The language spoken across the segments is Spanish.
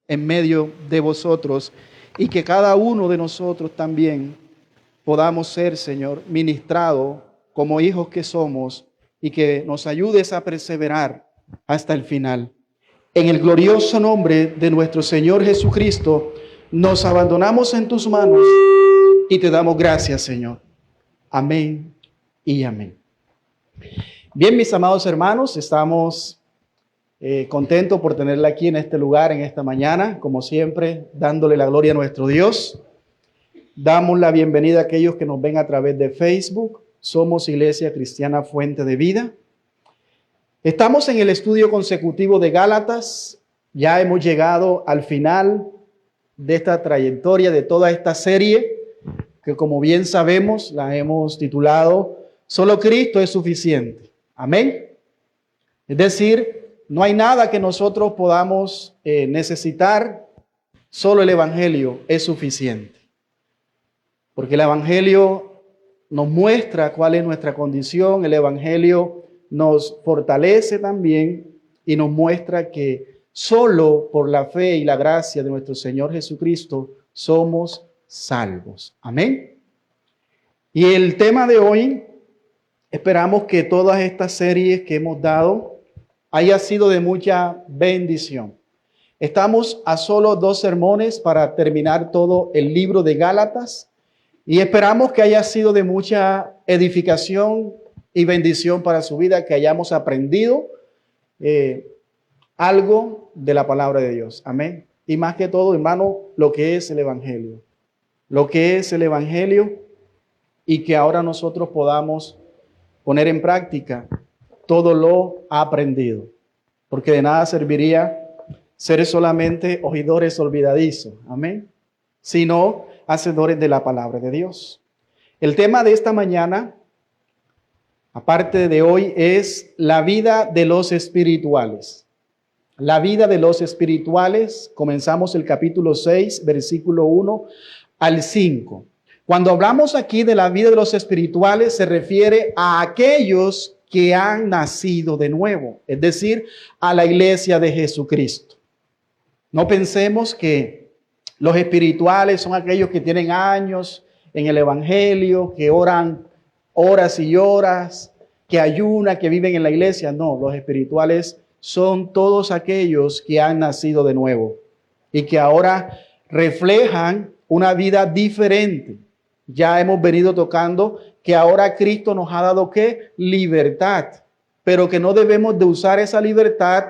en medio de vosotros y que cada uno de nosotros también podamos ser, Señor, ministrados como hijos que somos y que nos ayudes a perseverar hasta el final. En el glorioso nombre de nuestro Señor Jesucristo, nos abandonamos en tus manos y te damos gracias, Señor. Amén y amén. Bien, mis amados hermanos, estamos contentos por tenerla aquí en este lugar, en esta mañana, como siempre, dándole la gloria a nuestro Dios. Damos la bienvenida a aquellos que nos ven a través de Facebook. Somos Iglesia Cristiana Fuente de Vida. Estamos en el estudio consecutivo de Gálatas. Ya hemos llegado al final de esta trayectoria, de toda esta serie, que como bien sabemos, la hemos titulado Solo Cristo es suficiente. Amén. Es decir, no hay nada que nosotros podamos necesitar, solo el Evangelio es suficiente. Porque el Evangelio nos muestra cuál es nuestra condición, el Evangelio nos fortalece también y nos muestra que solo por la fe y la gracia de nuestro Señor Jesucristo somos salvos. Amén. Y el tema de hoy, esperamos que todas estas series que hemos dado haya sido de mucha bendición. Estamos a solo 2 sermones para terminar todo el libro de Gálatas y esperamos que haya sido de mucha edificación y bendición para su vida, que hayamos aprendido algo de la palabra de Dios. Amén. Y más que todo, hermano, lo que es el Evangelio. Lo que es el Evangelio y que ahora nosotros podamos poner en práctica todo lo aprendido. Porque de nada serviría ser solamente oidores olvidadizos. Amén. Sino hacedores de la palabra de Dios. El tema de esta mañana, aparte de hoy, es la vida de los espirituales. La vida de los espirituales. Comenzamos el capítulo 6, versículo 1 al 5. Cuando hablamos aquí de la vida de los espirituales, se refiere a aquellos que han nacido de nuevo, es decir, a la iglesia de Jesucristo. No pensemos que los espirituales son aquellos que tienen años en el Evangelio, que oran horas y horas, que ayunan, que viven en la iglesia. No, los espirituales son todos aquellos que han nacido de nuevo y que ahora reflejan una vida diferente. Ya hemos venido tocando que ahora Cristo nos ha dado ¿qué? Libertad, pero que no debemos de usar esa libertad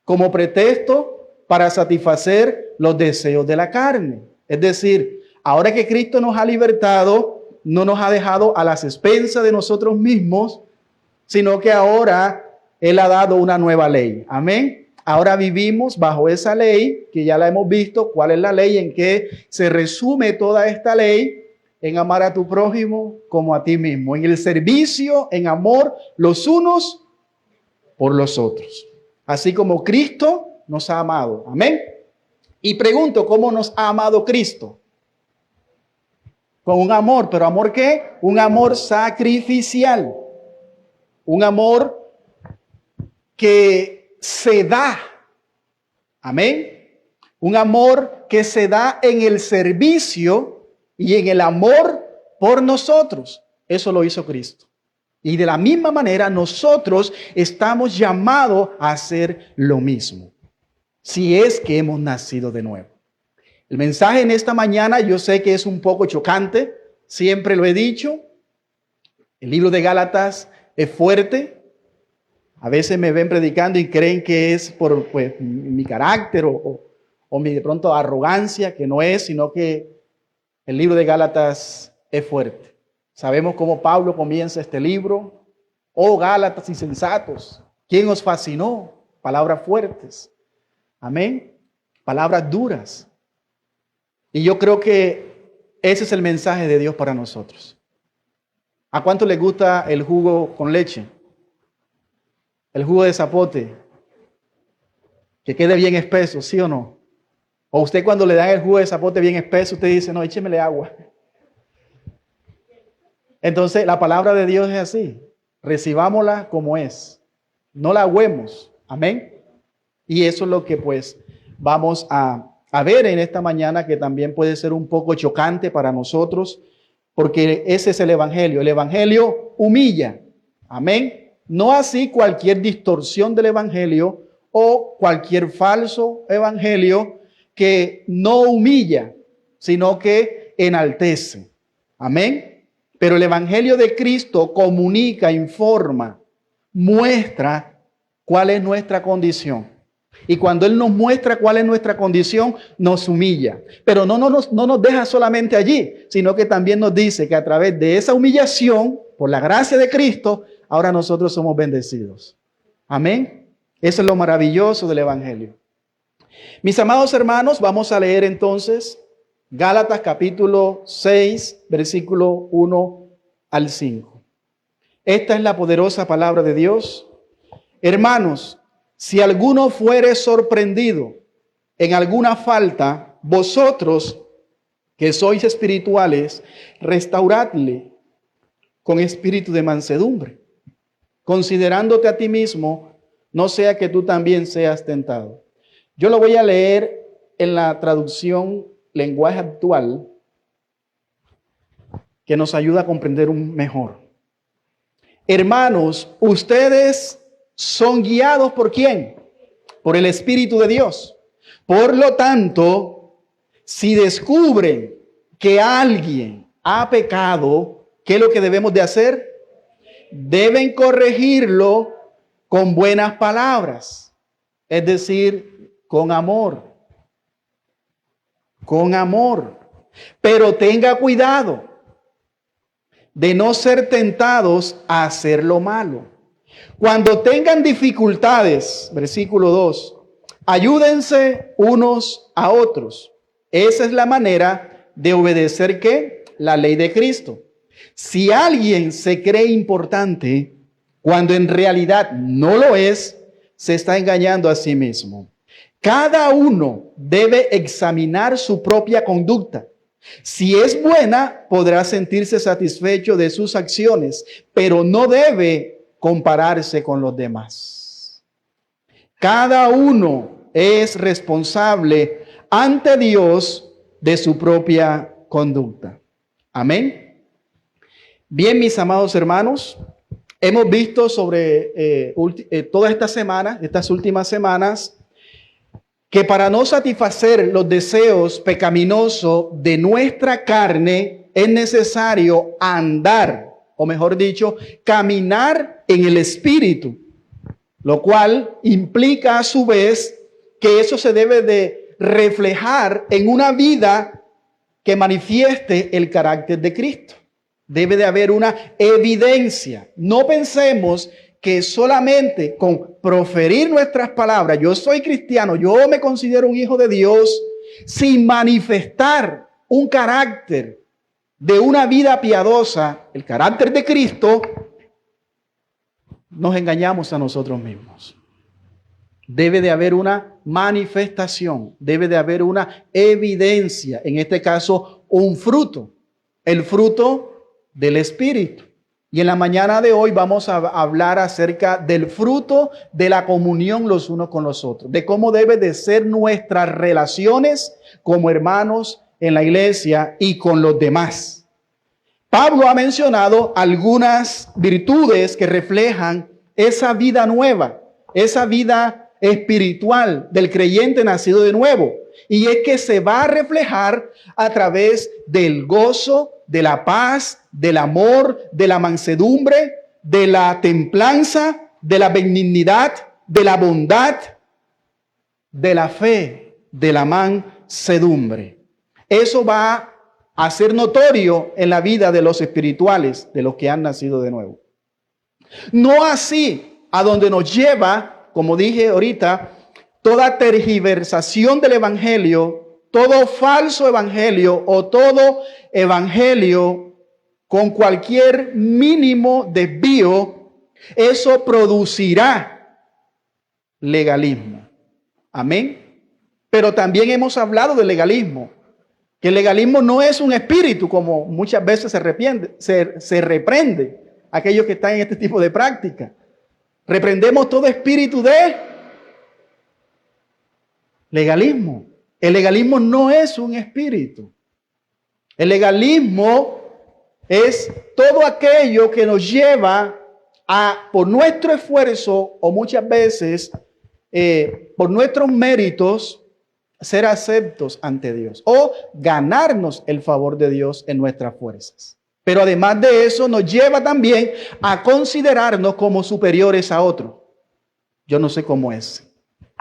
como pretexto para satisfacer los deseos de la carne. Es decir, ahora que Cristo nos ha libertado, no nos ha dejado a las expensas de nosotros mismos, sino que ahora Él ha dado una nueva ley. Amén. Ahora vivimos bajo esa ley, que ya la hemos visto. ¿Cuál es la ley? En que se resume toda esta ley en amar a tu prójimo como a ti mismo, en el servicio, en amor los unos por los otros. Así como Cristo nos ha amado. Amén. Y pregunto, ¿cómo nos ha amado Cristo? Con un amor, pero ¿amor qué? Un amor sacrificial. Un amor que se da. Amén. Un amor que se da en el servicio y en el amor por nosotros. Eso lo hizo Cristo. Y de la misma manera nosotros estamos llamados a hacer lo mismo. Si es que hemos nacido de nuevo. El mensaje en esta mañana yo sé que es un poco chocante. Siempre lo he dicho. El libro de Gálatas es fuerte. A veces me ven predicando y creen que es por mi carácter o mi de pronto arrogancia, que no es, sino que el libro de Gálatas es fuerte. Sabemos cómo Pablo comienza este libro. Oh, Gálatas insensatos, ¿quién os fascinó? Palabras fuertes. Amén. Palabras duras. Y yo creo que ese es el mensaje de Dios para nosotros. ¿A cuánto les gusta el jugo con leche? El jugo de zapote. Que quede bien espeso, ¿sí o no? O usted cuando le dan el jugo de zapote bien espeso, usted dice, no, échemele agua. Entonces, la palabra de Dios es así. Recibámosla como es. No la agüemos. Amén. Y eso es lo que pues vamos a ver en esta mañana, que también puede ser un poco chocante para nosotros, porque ese es el Evangelio. El Evangelio humilla. Amén. No así cualquier distorsión del Evangelio o cualquier falso evangelio que no humilla, sino que enaltece. Amén. Pero el Evangelio de Cristo comunica, informa, muestra cuál es nuestra condición. Y cuando Él nos muestra cuál es nuestra condición, nos humilla. Pero no nos deja solamente allí, sino que también nos dice que a través de esa humillación, por la gracia de Cristo, ahora nosotros somos bendecidos. Amén. Eso es lo maravilloso del Evangelio. Mis amados hermanos, vamos a leer entonces Gálatas capítulo 6, versículo 1 al 5. Esta es la poderosa palabra de Dios. Hermanos, si alguno fuere sorprendido en alguna falta, vosotros que sois espirituales, restauradle con espíritu de mansedumbre, considerándote a ti mismo, no sea que tú también seas tentado. Yo lo voy a leer en la traducción lenguaje actual, que nos ayuda a comprender mejor. Hermanos, ustedes son guiados ¿por quién? Por el Espíritu de Dios. Por lo tanto, si descubren que alguien ha pecado, ¿qué es lo que debemos de hacer? Deben corregirlo con buenas palabras, es decir, con amor. Con amor. Pero tenga cuidado de no ser tentados a hacer lo malo. Cuando tengan dificultades, versículo 2, ayúdense unos a otros. Esa es la manera de obedecer ¿qué? La ley de Cristo. Si alguien se cree importante, cuando en realidad no lo es, se está engañando a sí mismo. Cada uno debe examinar su propia conducta. Si es buena, podrá sentirse satisfecho de sus acciones, pero no debe compararse con los demás. Cada uno es responsable ante Dios de su propia conducta. Amén. Bien, mis amados hermanos, hemos visto sobre toda esta semana, estas últimas semanas, que para no satisfacer los deseos pecaminosos de nuestra carne es necesario andar, o mejor dicho, caminar en el Espíritu, lo cual implica a su vez que eso se debe de reflejar en una vida que manifieste el carácter de Cristo. Debe de haber una evidencia. No pensemos que solamente con proferir nuestras palabras, yo soy cristiano, yo me considero un hijo de Dios, sin manifestar un carácter de una vida piadosa, el carácter de Cristo, nos engañamos a nosotros mismos. Debe de haber una manifestación, debe de haber una evidencia, en este caso un fruto, el fruto del Espíritu. Y en la mañana de hoy vamos a hablar acerca del fruto de la comunión los unos con los otros, de cómo debe de ser nuestras relaciones como hermanos en la iglesia y con los demás. Pablo ha mencionado algunas virtudes que reflejan esa vida nueva, esa vida espiritual del creyente nacido de nuevo. Y es que se va a reflejar a través del gozo, de la paz, del amor, de la mansedumbre, de la templanza, de la benignidad, de la bondad, de la fe, de la mansedumbre. Eso va a ser notorio en la vida de los espirituales, de los que han nacido de nuevo. No así a donde nos lleva, como dije ahorita, toda tergiversación del evangelio, todo falso evangelio o todo evangelio con cualquier mínimo desvío, eso producirá legalismo. Amén. Pero también hemos hablado del legalismo, que el legalismo no es un espíritu, como muchas veces se reprende a aquellos que están en este tipo de práctica. Reprendemos todo espíritu de Legalismo. El legalismo no es un espíritu. El legalismo es todo aquello que nos lleva a, por nuestro esfuerzo o muchas veces por nuestros méritos, ser aceptos ante Dios o ganarnos el favor de Dios en nuestras fuerzas. Pero además de eso nos lleva también a considerarnos como superiores a otros. Yo no sé cómo es.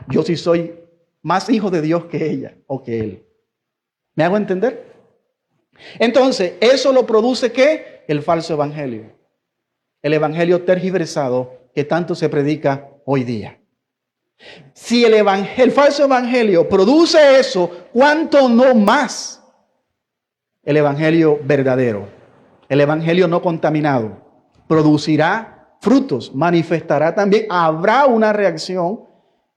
Yo sí soy más hijo de Dios que ella o que él. ¿Me hago entender? Entonces, eso lo produce ¿qué? El falso evangelio. El evangelio tergiversado que tanto se predica hoy día. Si el falso evangelio produce eso, ¿cuánto no más el evangelio verdadero? El evangelio no contaminado producirá frutos, manifestará también, habrá una reacción,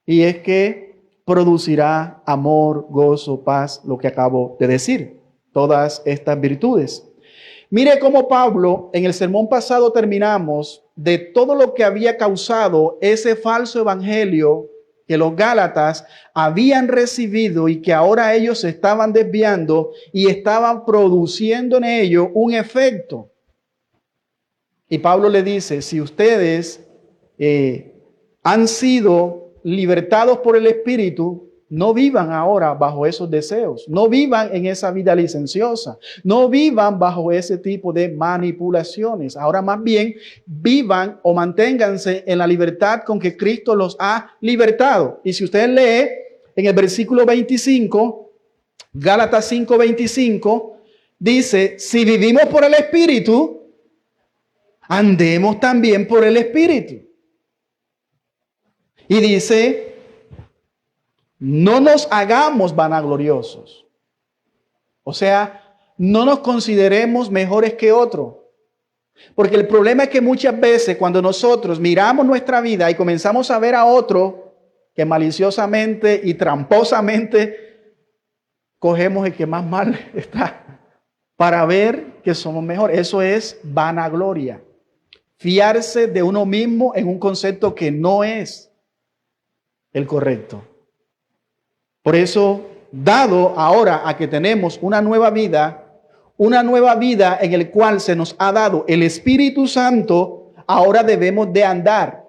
y es que producirá amor, gozo, paz, lo que acabo de decir, todas estas virtudes. Mire cómo Pablo, en el sermón pasado terminamos de todo lo que había causado ese falso evangelio que los Gálatas habían recibido y que ahora ellos se estaban desviando y estaban produciendo en ello un efecto. Y Pablo le dice, si ustedes han sido libertados por el Espíritu, no vivan ahora bajo esos deseos, no vivan en esa vida licenciosa, no vivan bajo ese tipo de manipulaciones. Ahora más bien vivan o manténganse en la libertad con que Cristo los ha libertado. Y si usted lee en el versículo 25, Gálatas 5:25, dice, si vivimos por el Espíritu, andemos también por el Espíritu. Y dice, no nos hagamos vanagloriosos. O sea, no nos consideremos mejores que otros. Porque el problema es que muchas veces cuando nosotros miramos nuestra vida y comenzamos a ver a otro que maliciosamente y tramposamente cogemos el que más mal está para ver que somos mejores. Eso es vanagloria. Fiarse de uno mismo en un concepto que no es el correcto. Por eso, dado ahora a que tenemos una nueva vida en el cual se nos ha dado el Espíritu Santo, ahora debemos de andar,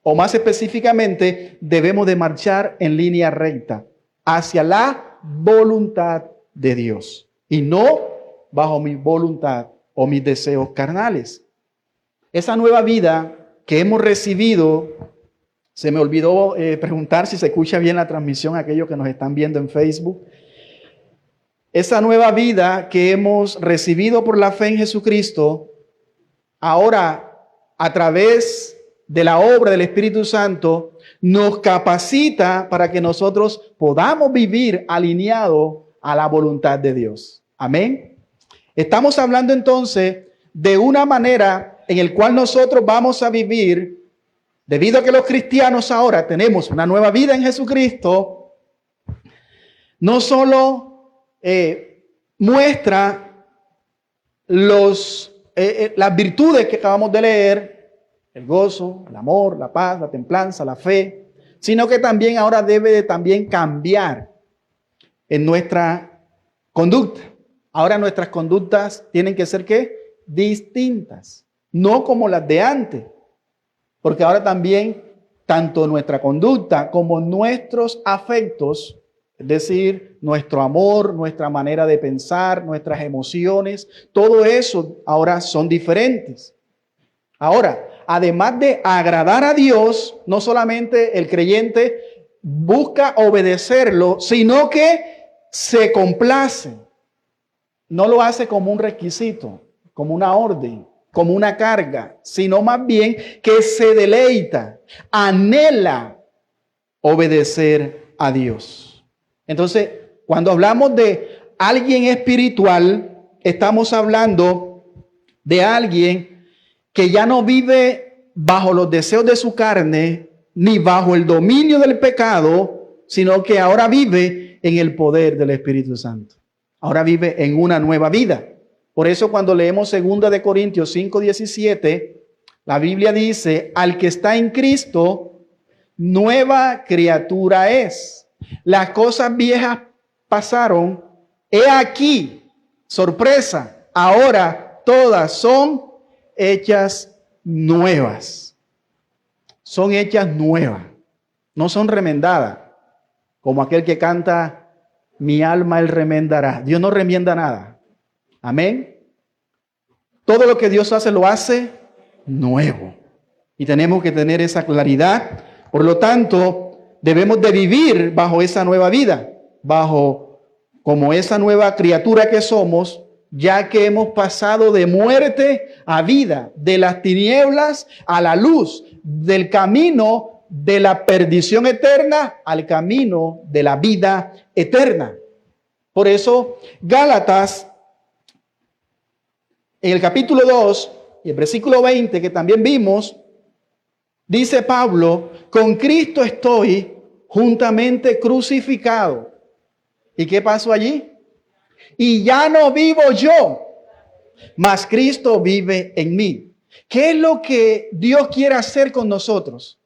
o más específicamente, debemos de marchar en línea recta hacia la voluntad de Dios y no bajo mi voluntad o mis deseos carnales. Esa nueva vida que hemos recibido. Se me olvidó preguntar si se escucha bien la transmisión a aquellos que nos están viendo en Facebook. Esa nueva vida que hemos recibido por la fe en Jesucristo, ahora a través de la obra del Espíritu Santo, nos capacita para que nosotros podamos vivir alineados a la voluntad de Dios. Amén. Estamos hablando entonces de una manera en la cual nosotros vamos a vivir. Debido a que los cristianos ahora tenemos una nueva vida en Jesucristo, no solo muestra las virtudes que acabamos de leer, el gozo, el amor, la paz, la templanza, la fe, sino que también ahora debe de también cambiar en nuestra conducta. Ahora nuestras conductas tienen que ser ¿qué? Distintas, no como las de antes. Porque ahora también, tanto nuestra conducta como nuestros afectos, es decir, nuestro amor, nuestra manera de pensar, nuestras emociones, todo eso ahora son diferentes. Ahora, además de agradar a Dios, no solamente el creyente busca obedecerlo, sino que se complace. No lo hace como un requisito, como una orden, como una carga, sino más bien que se deleita, anhela obedecer a Dios. Entonces, cuando hablamos de alguien espiritual, estamos hablando de alguien que ya no vive bajo los deseos de su carne, ni bajo el dominio del pecado, sino que ahora vive en el poder del Espíritu Santo. Ahora vive en una nueva vida. Por eso cuando leemos 2 Corintios 5:17, la Biblia dice, al que está en Cristo, nueva criatura es. Las cosas viejas pasaron. He aquí, sorpresa, ahora todas son hechas nuevas. Son hechas nuevas. No son remendadas. Como aquel que canta, mi alma él remendará. Dios no remienda nada. Amén. Todo lo que Dios hace, lo hace nuevo. Y tenemos que tener esa claridad. Por lo tanto, debemos de vivir bajo esa nueva vida, como esa nueva criatura que somos, ya que hemos pasado de muerte a vida, de las tinieblas a la luz, del camino de la perdición eterna al camino de la vida eterna. Por eso, Gálatas, en el capítulo 2 y el versículo 20, que también vimos, dice Pablo, con Cristo estoy juntamente crucificado. ¿Y qué pasó allí? Y ya no vivo yo, mas Cristo vive en mí. ¿Qué es lo que Dios quiere hacer con nosotros?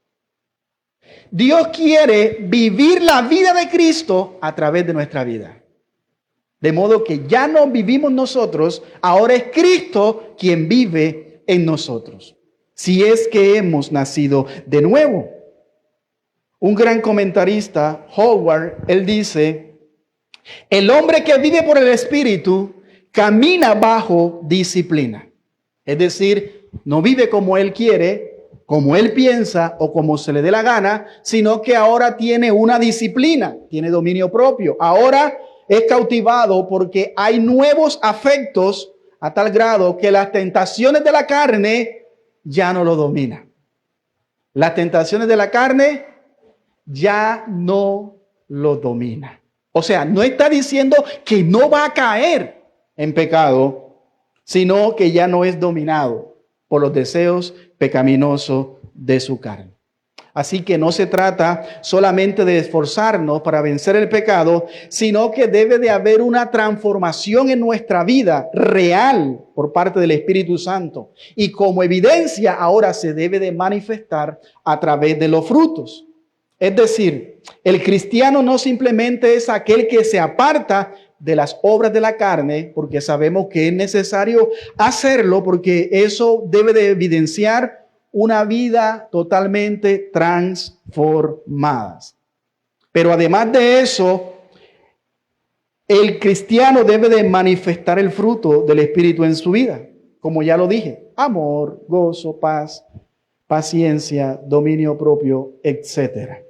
Dios quiere vivir la vida de Cristo a través de nuestra vida. De modo que ya no vivimos nosotros, ahora es Cristo quien vive en nosotros. Si es que hemos nacido de nuevo. Un gran comentarista, Howard, él dice, el hombre que vive por el Espíritu camina bajo disciplina. Es decir, no vive como él quiere, como él piensa o como se le dé la gana, sino que ahora tiene una disciplina, tiene dominio propio. Ahora es cautivado porque hay nuevos afectos a tal grado que las tentaciones de la carne ya no lo dominan. Las tentaciones de la carne ya no lo dominan. O sea, no está diciendo que no va a caer en pecado, sino que ya no es dominado por los deseos pecaminosos de su carne. Así que no se trata solamente de esforzarnos para vencer el pecado, sino que debe de haber una transformación en nuestra vida real por parte del Espíritu Santo. Y como evidencia ahora se debe de manifestar a través de los frutos. Es decir, el cristiano no simplemente es aquel que se aparta de las obras de la carne, porque sabemos que es necesario hacerlo, porque eso debe de evidenciar una vida totalmente transformada. Pero además de eso, el cristiano debe de manifestar el fruto del Espíritu en su vida. Como ya lo dije, amor, gozo, paz, paciencia, dominio propio, etc.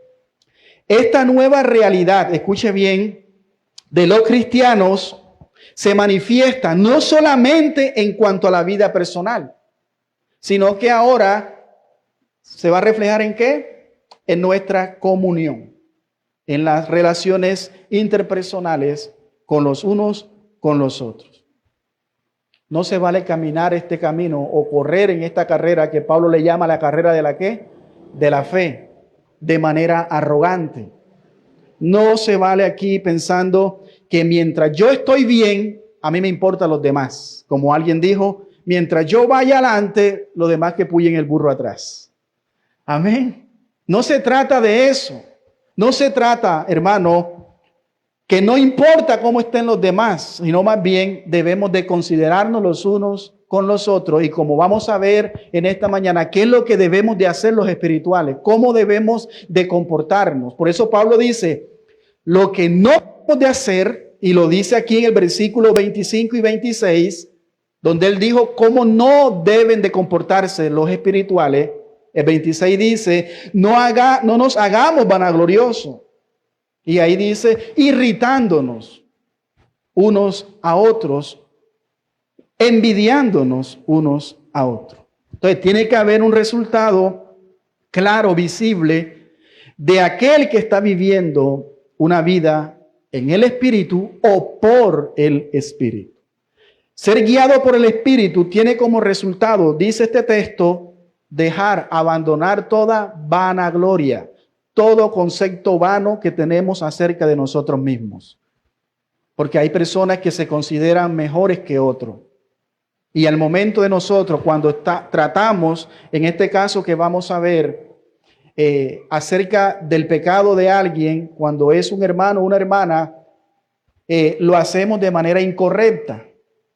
Esta nueva realidad, escuche bien, de los cristianos se manifiesta no solamente en cuanto a la vida personal, sino que ahora se va a reflejar ¿en qué? En nuestra comunión, en las relaciones interpersonales con los unos con los otros. No se vale caminar este camino o correr en esta carrera que Pablo le llama la carrera de la ¿qué? De la fe, de manera arrogante. No se vale aquí pensando que mientras yo estoy bien, a mí me importan los demás. Como alguien dijo, mientras yo vaya adelante, los demás que puyen el burro atrás. Amén. No se trata de eso. No se trata, hermano, que no importa cómo estén los demás, sino más bien debemos de considerarnos los unos con los otros. Y como vamos a ver en esta mañana, qué es lo que debemos de hacer los espirituales, cómo debemos de comportarnos. Por eso Pablo dice, lo que no debemos de hacer, y lo dice aquí en el versículo 25 y 26, donde él dijo cómo no deben de comportarse los espirituales. El 26 dice, no nos hagamos vanagloriosos. Y ahí dice, irritándonos unos a otros, envidiándonos unos a otros. Entonces tiene que haber un resultado claro, visible, de aquel que está viviendo una vida en el Espíritu o por el Espíritu. Ser guiado por el Espíritu tiene como resultado, dice este texto, abandonar toda vanagloria, todo concepto vano que tenemos acerca de nosotros mismos. Porque hay personas que se consideran mejores que otros. Y al momento de nosotros, cuando tratamos, en este caso que vamos a ver, acerca del pecado de alguien, cuando es un hermano o una hermana, lo hacemos de manera incorrecta,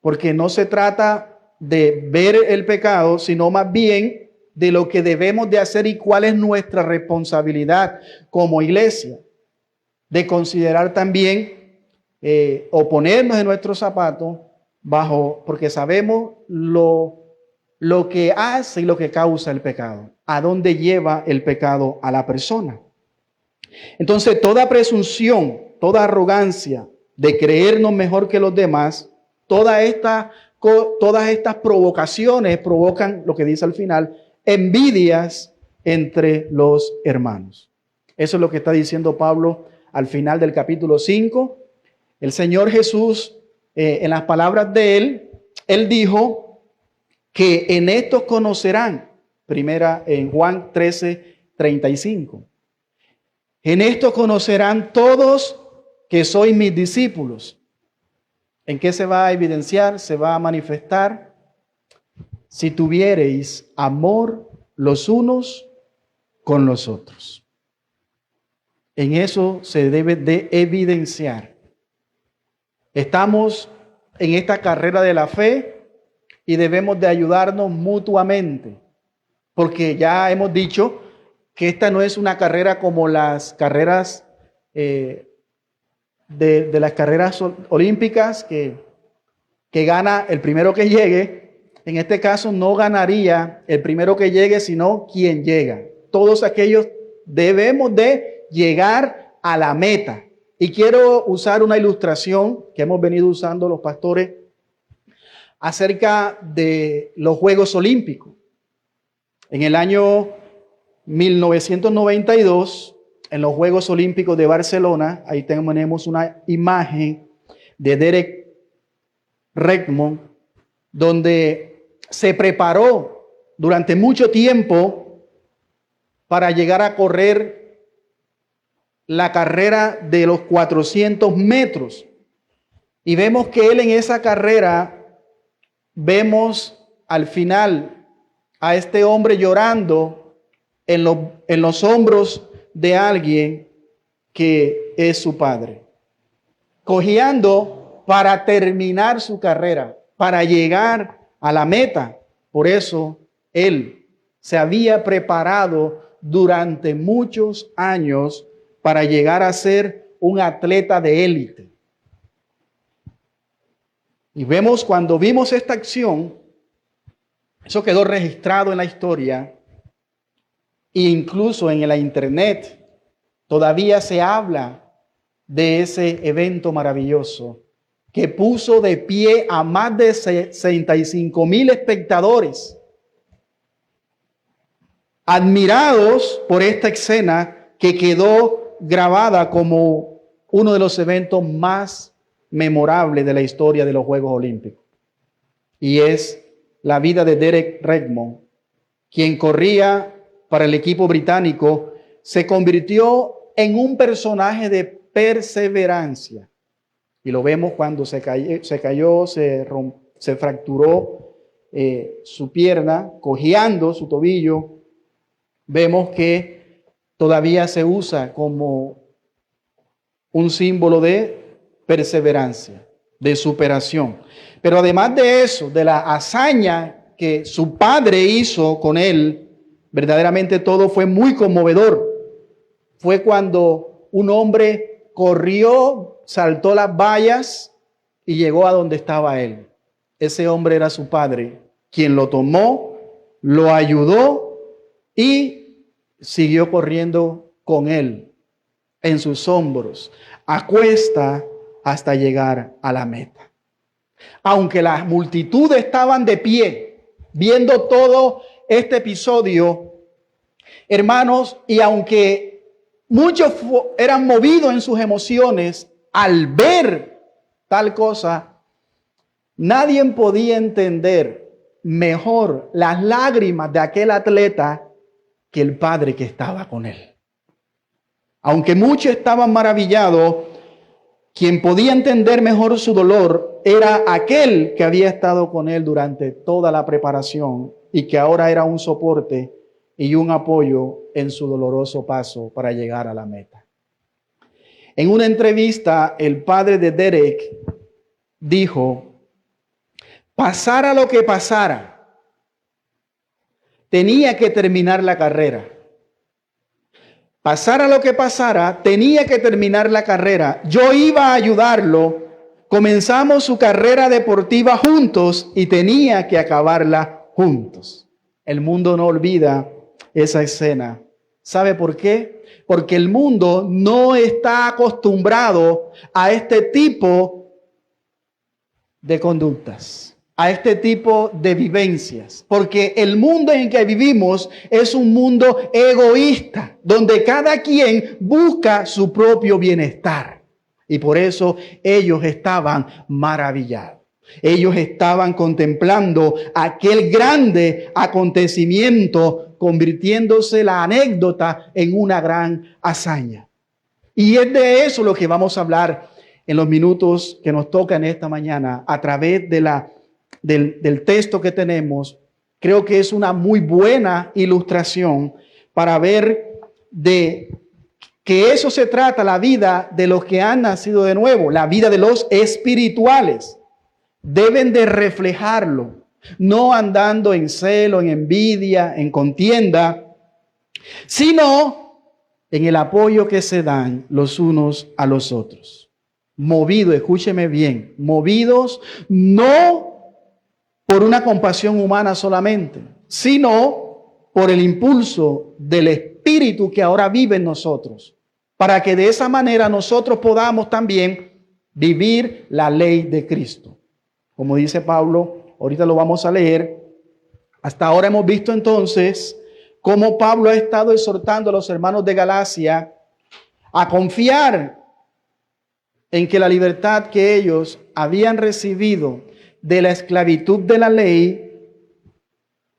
porque no se trata de ver el pecado, sino más bien de lo que debemos de hacer y cuál es nuestra responsabilidad como iglesia, de considerar también o ponernos en nuestros zapatos porque sabemos lo que hace y lo que causa el pecado, a dónde lleva el pecado a la persona. Entonces, toda presunción, toda arrogancia de creernos mejor que los demás, todas estas provocaciones provocan, lo que dice al final, envidias entre los hermanos. Eso es lo que está diciendo Pablo al final del capítulo 5. El Señor Jesús, en las palabras de él dijo que en estos conocerán, primera en Juan 13:35. En esto conocerán todos que sois mis discípulos. ¿En qué se va a evidenciar? Se va a manifestar si tuviereis amor los unos con los otros. En eso se debe de evidenciar. Estamos en esta carrera de la fe y debemos de ayudarnos mutuamente, porque ya hemos dicho que esta no es una carrera como las carreras de las carreras olímpicas que gana el primero que llegue. En este caso no ganaría el primero que llegue, sino quien llega. Todos aquellos debemos de llegar a la meta. Y quiero usar una ilustración que hemos venido usando los pastores acerca de los Juegos Olímpicos. En el año 1992, en los Juegos Olímpicos de Barcelona, ahí tenemos una imagen de Derek Redmond, donde se preparó durante mucho tiempo para llegar a correr la carrera de los 400 metros. Y vemos que él en esa carrera, vemos al final a este hombre llorando en los hombros de alguien que es su padre, cojeando para terminar su carrera, para llegar a la meta. Por eso él se había preparado durante muchos años para llegar a ser un atleta de élite. Y vemos, cuando vimos esta acción, eso quedó registrado en la historia, e incluso en la internet todavía se habla de ese evento maravilloso que puso de pie a más de 65,000 espectadores, admirados por esta escena que quedó grabada como uno de los eventos más memorables de la historia de los Juegos Olímpicos. Y es la vida de Derek Redmond, quien corría para el equipo británico, se convirtió en un personaje de perseverancia. Y lo vemos cuando se fracturó su pierna, cojeando su tobillo. Vemos que todavía se usa como un símbolo de perseverancia, de superación. Pero además de eso, de la hazaña que su padre hizo con él, verdaderamente todo fue muy conmovedor. Fue cuando un hombre corrió, saltó las vallas y llegó a donde estaba él. Ese hombre era su padre, quien lo tomó, lo ayudó y siguió corriendo con él en sus hombros, a cuesta, hasta llegar a la meta. Aunque las multitudes estaban de pie, viendo todo este episodio, hermanos, y aunque muchos eran movidos en sus emociones al ver tal cosa, nadie podía entender mejor las lágrimas de aquel atleta que el padre que estaba con él. Aunque muchos estaban maravillados, quien podía entender mejor su dolor era aquel que había estado con él durante toda la preparación y que ahora era un soporte y un apoyo en su doloroso paso para llegar a la meta. En una entrevista, el padre de Derek dijo: pasara lo que pasara, tenía que terminar la carrera. Pasara lo que pasara, tenía que terminar la carrera. Yo iba a ayudarlo. Comenzamos su carrera deportiva juntos y tenía que acabarla juntos. El mundo no olvida esa escena. ¿Sabe por qué? Porque el mundo no está acostumbrado a este tipo de conductas, a este tipo de vivencias, porque el mundo en que vivimos es un mundo egoísta, donde cada quien busca su propio bienestar. Y por eso ellos estaban maravillados. Ellos estaban contemplando aquel grande acontecimiento, convirtiéndose la anécdota en una gran hazaña. Y es de eso lo que vamos a hablar en los minutos que nos tocan esta mañana a través del texto que tenemos. Creo que es una muy buena ilustración para ver de que eso se trata, la vida de los que han nacido de nuevo, la vida de los espirituales. Deben de reflejarlo, no andando en celo, en envidia, en contienda, sino en el apoyo que se dan los unos a los otros. Movidos, escúcheme bien, movidos no por una compasión humana solamente, sino por el impulso del Espíritu que ahora vive en nosotros, para que de esa manera nosotros podamos también vivir la ley de Cristo. Como dice Pablo, ahorita lo vamos a leer. Hasta ahora hemos visto entonces cómo Pablo ha estado exhortando a los hermanos de Galacia a confiar en que la libertad que ellos habían recibido de la esclavitud de la ley,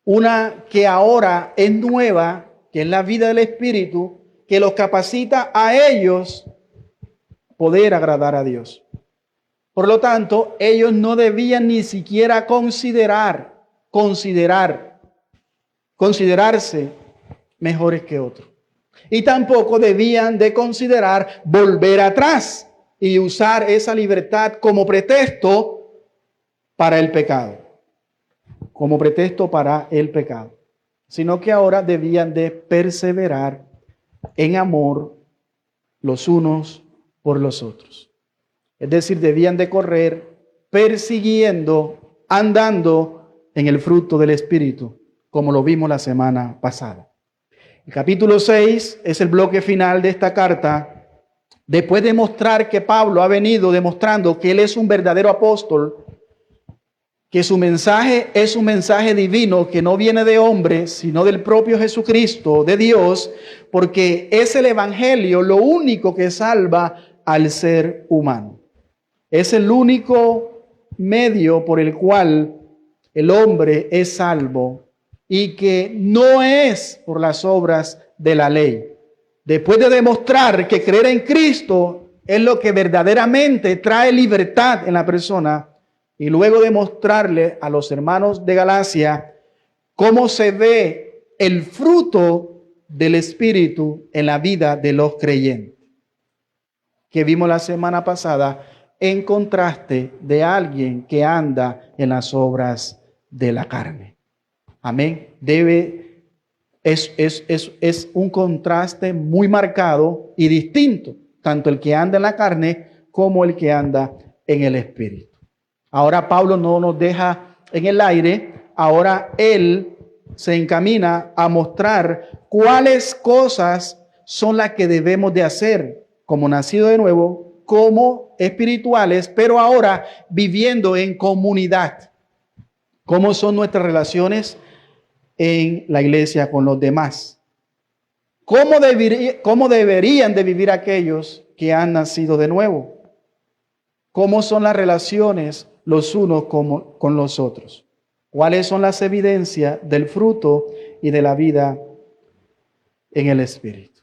una que ahora es nueva, que es la vida del Espíritu, que los capacita a ellos poder agradar a Dios. Por lo tanto, ellos no debían ni siquiera considerarse mejores que otros. Y tampoco debían de considerar volver atrás y usar esa libertad como pretexto para el pecado. Como pretexto para el pecado. Sino que ahora debían de perseverar en amor los unos por los otros. Es decir, debían de correr persiguiendo, andando en el fruto del Espíritu, como lo vimos la semana pasada. El capítulo 6 es el bloque final de esta carta. Después de mostrar que Pablo ha venido demostrando que él es un verdadero apóstol, que su mensaje es un mensaje divino que no viene de hombres, sino del propio Jesucristo, de Dios, porque es el Evangelio lo único que salva al ser humano. Es el único medio por el cual el hombre es salvo y que no es por las obras de la ley. Después de demostrar que creer en Cristo es lo que verdaderamente trae libertad en la persona, y luego de mostrarle a los hermanos de Galacia cómo se ve el fruto del Espíritu en la vida de los creyentes, que vimos la semana pasada, en contraste de alguien que anda en las obras de la carne. Amén. Es un contraste muy marcado y distinto, tanto el que anda en la carne como el que anda en el Espíritu. Ahora Pablo no nos deja en el aire, ahora él se encamina a mostrar cuáles cosas son las que debemos de hacer como nacido de nuevo, como espirituales, pero ahora viviendo en comunidad. ¿Cómo son nuestras relaciones en la iglesia con los demás? ¿Cómo deberían de vivir aquellos que han nacido de nuevo? ¿Cómo son las relaciones los unos con los otros? ¿Cuáles son las evidencias del fruto y de la vida en el Espíritu?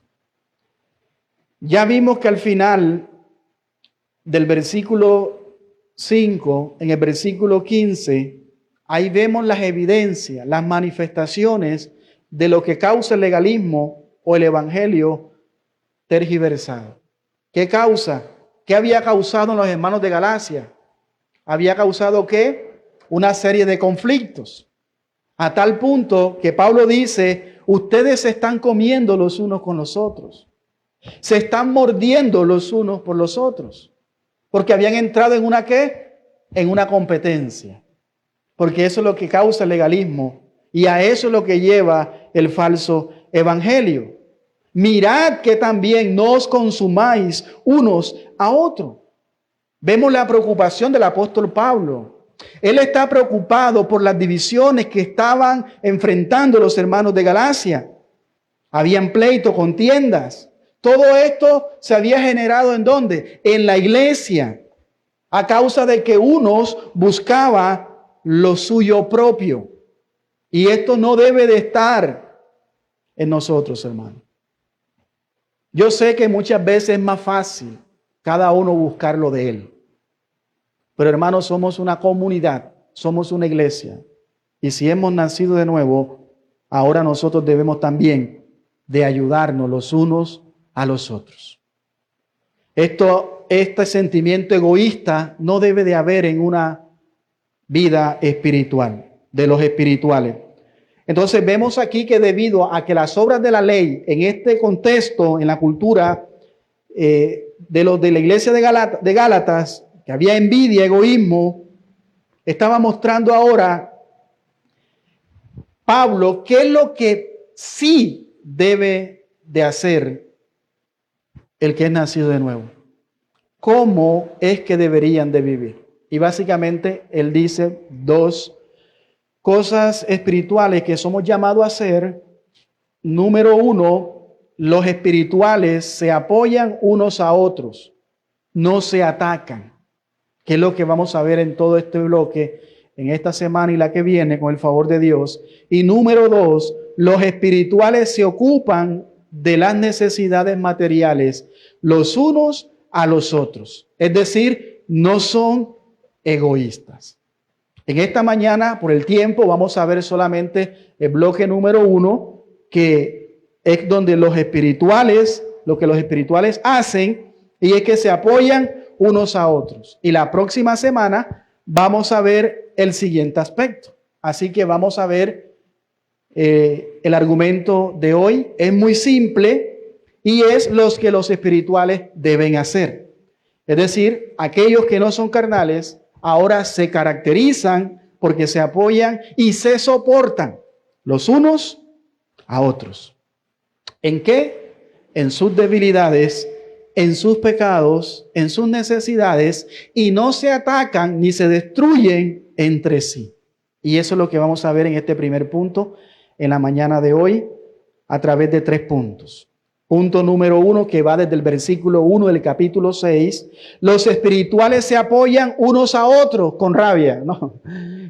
Ya vimos que al final del versículo 5, en el versículo 15, ahí vemos las evidencias, las manifestaciones de lo que causa el legalismo o el evangelio tergiversado. ¿Qué causa? ¿Qué había causado en los hermanos de Galacia? Había causado ¿qué? Una serie de conflictos. A tal punto que Pablo dice, ustedes se están comiendo los unos con los otros. Se están mordiendo los unos por los otros. Porque habían entrado en una ¿qué? En una competencia. Porque eso es lo que causa el legalismo. Y a eso es lo que lleva el falso evangelio. Mirad que también no os consumáis unos a otros. Vemos la preocupación del apóstol Pablo. Él está preocupado por las divisiones que estaban enfrentando los hermanos de Galacia. Habían pleito, contiendas. Todo esto se había generado ¿en dónde? En la iglesia. A causa de que unos buscaban lo suyo propio. Y esto no debe de estar en nosotros, hermanos. Yo sé que muchas veces es más fácil cada uno buscar lo de él. Pero hermanos, somos una comunidad, somos una iglesia. Y si hemos nacido de nuevo, ahora nosotros debemos también de ayudarnos los unos a los otros. Este sentimiento egoísta no debe de haber en una vida espiritual, de los espirituales. Entonces vemos aquí que debido a que las obras de la ley en este contexto, en la cultura de los de la iglesia de Gálatas, que había envidia, egoísmo, estaba mostrando ahora Pablo qué es lo que sí debe de hacer el que es nacido de nuevo. ¿Cómo es que deberían de vivir? Y básicamente él dice dos cosas espirituales que somos llamados a hacer. Número uno, los espirituales se apoyan unos a otros, no se atacan, que es lo que vamos a ver en todo este bloque, en esta semana y la que viene, con el favor de Dios. Y número dos, los espirituales se ocupan de las necesidades materiales, los unos a los otros. Es decir, no son egoístas. En esta mañana, por el tiempo, vamos a ver solamente el bloque número uno, que es donde los espirituales, lo que los espirituales hacen, y es que se apoyan unos a otros. Y la próxima semana vamos a ver el siguiente aspecto. Así que vamos a ver el argumento de hoy. Es muy simple y es los que los espirituales deben hacer. Es decir, aquellos que no son carnales ahora se caracterizan porque se apoyan y se soportan los unos a otros. ¿En qué? En sus debilidades, en sus pecados, en sus necesidades, y no se atacan ni se destruyen entre sí. Y eso es lo que vamos a ver en este primer punto en la mañana de hoy a través de 3 puntos. Punto número 1, que va desde el versículo 1 del capítulo 6. Los espirituales se apoyan unos a otros con rabia. ¿No?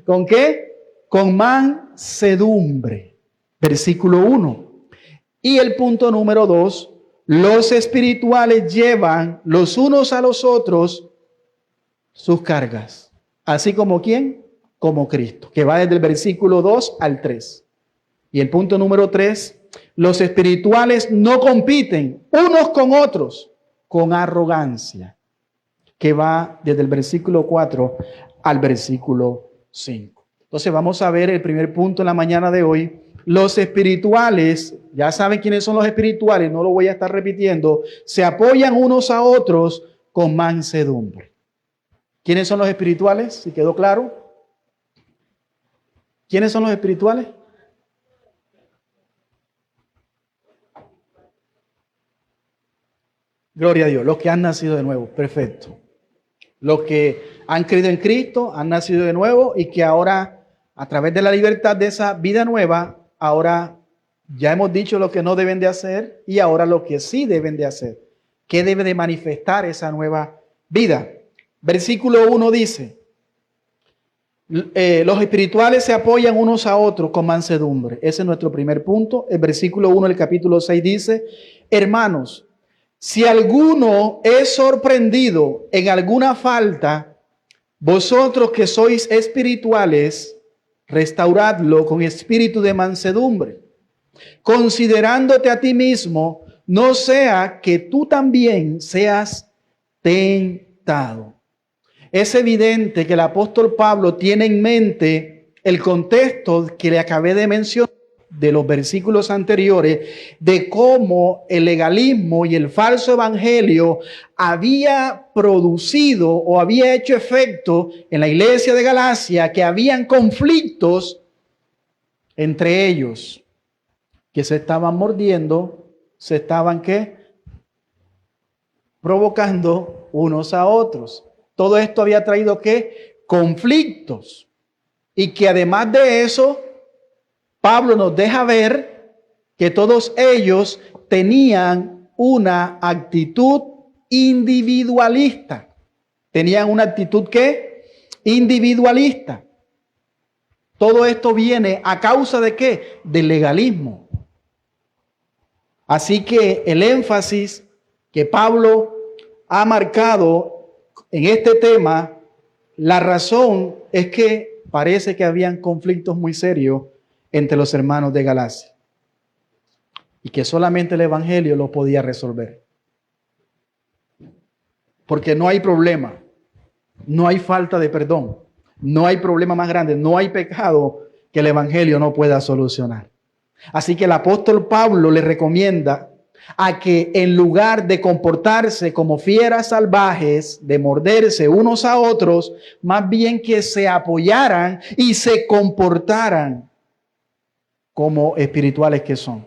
¿Con qué? Con mansedumbre. Versículo 1. Y el punto número 2, los espirituales llevan los unos a los otros sus cargas. Así como ¿quién? Como Cristo, que va desde el versículo 2 al 3. Y el punto número 3, los espirituales no compiten unos con otros con arrogancia, que va desde el versículo 4 al versículo 5. Entonces vamos a ver el primer punto en la mañana de hoy. Los espirituales, ya saben quiénes son los espirituales, no lo voy a estar repitiendo, se apoyan unos a otros con mansedumbre. ¿Quiénes son los espirituales? ¿Si quedó claro? ¿Quiénes son los espirituales? Gloria a Dios, los que han nacido de nuevo, perfecto. Los que han creído en Cristo, han nacido de nuevo y que ahora, a través de la libertad de esa vida nueva, ahora ya hemos dicho lo que no deben de hacer y ahora lo que sí deben de hacer. ¿Qué debe de manifestar esa nueva vida? Versículo 1 dice, los espirituales se apoyan unos a otros con mansedumbre. Ese es nuestro primer punto. El versículo 1 del capítulo 6 dice, hermanos, si alguno es sorprendido en alguna falta, vosotros que sois espirituales, restauradlo con espíritu de mansedumbre. considerándote a ti mismo, no sea que tú también seas tentado. Es evidente que el apóstol Pablo tiene en mente el contexto que le acabé de mencionar de los versículos anteriores, de cómo el legalismo y el falso evangelio había producido o había hecho efecto en la iglesia de Galacia, que habían conflictos entre ellos, que se estaban mordiendo, se estaban ¿qué? Provocando unos a otros. Todo esto había traído ¿qué? Conflictos. Y que además de eso, Pablo nos deja ver que todos ellos tenían una actitud individualista. Tenían una actitud ¿qué? Individualista. Todo esto viene a causa de ¿qué? Del legalismo. Así que el énfasis que Pablo ha marcado en este tema, la razón es que parece que habían conflictos muy serios entre los hermanos de Galacia y que solamente el evangelio lo podía resolver. Porque no hay problema, no hay falta de perdón, no hay problema más grande, no hay pecado que el evangelio no pueda solucionar. Así que el apóstol Pablo le recomienda a que en lugar de comportarse como fieras salvajes, de morderse unos a otros, más bien que se apoyaran y se comportaran como espirituales que son.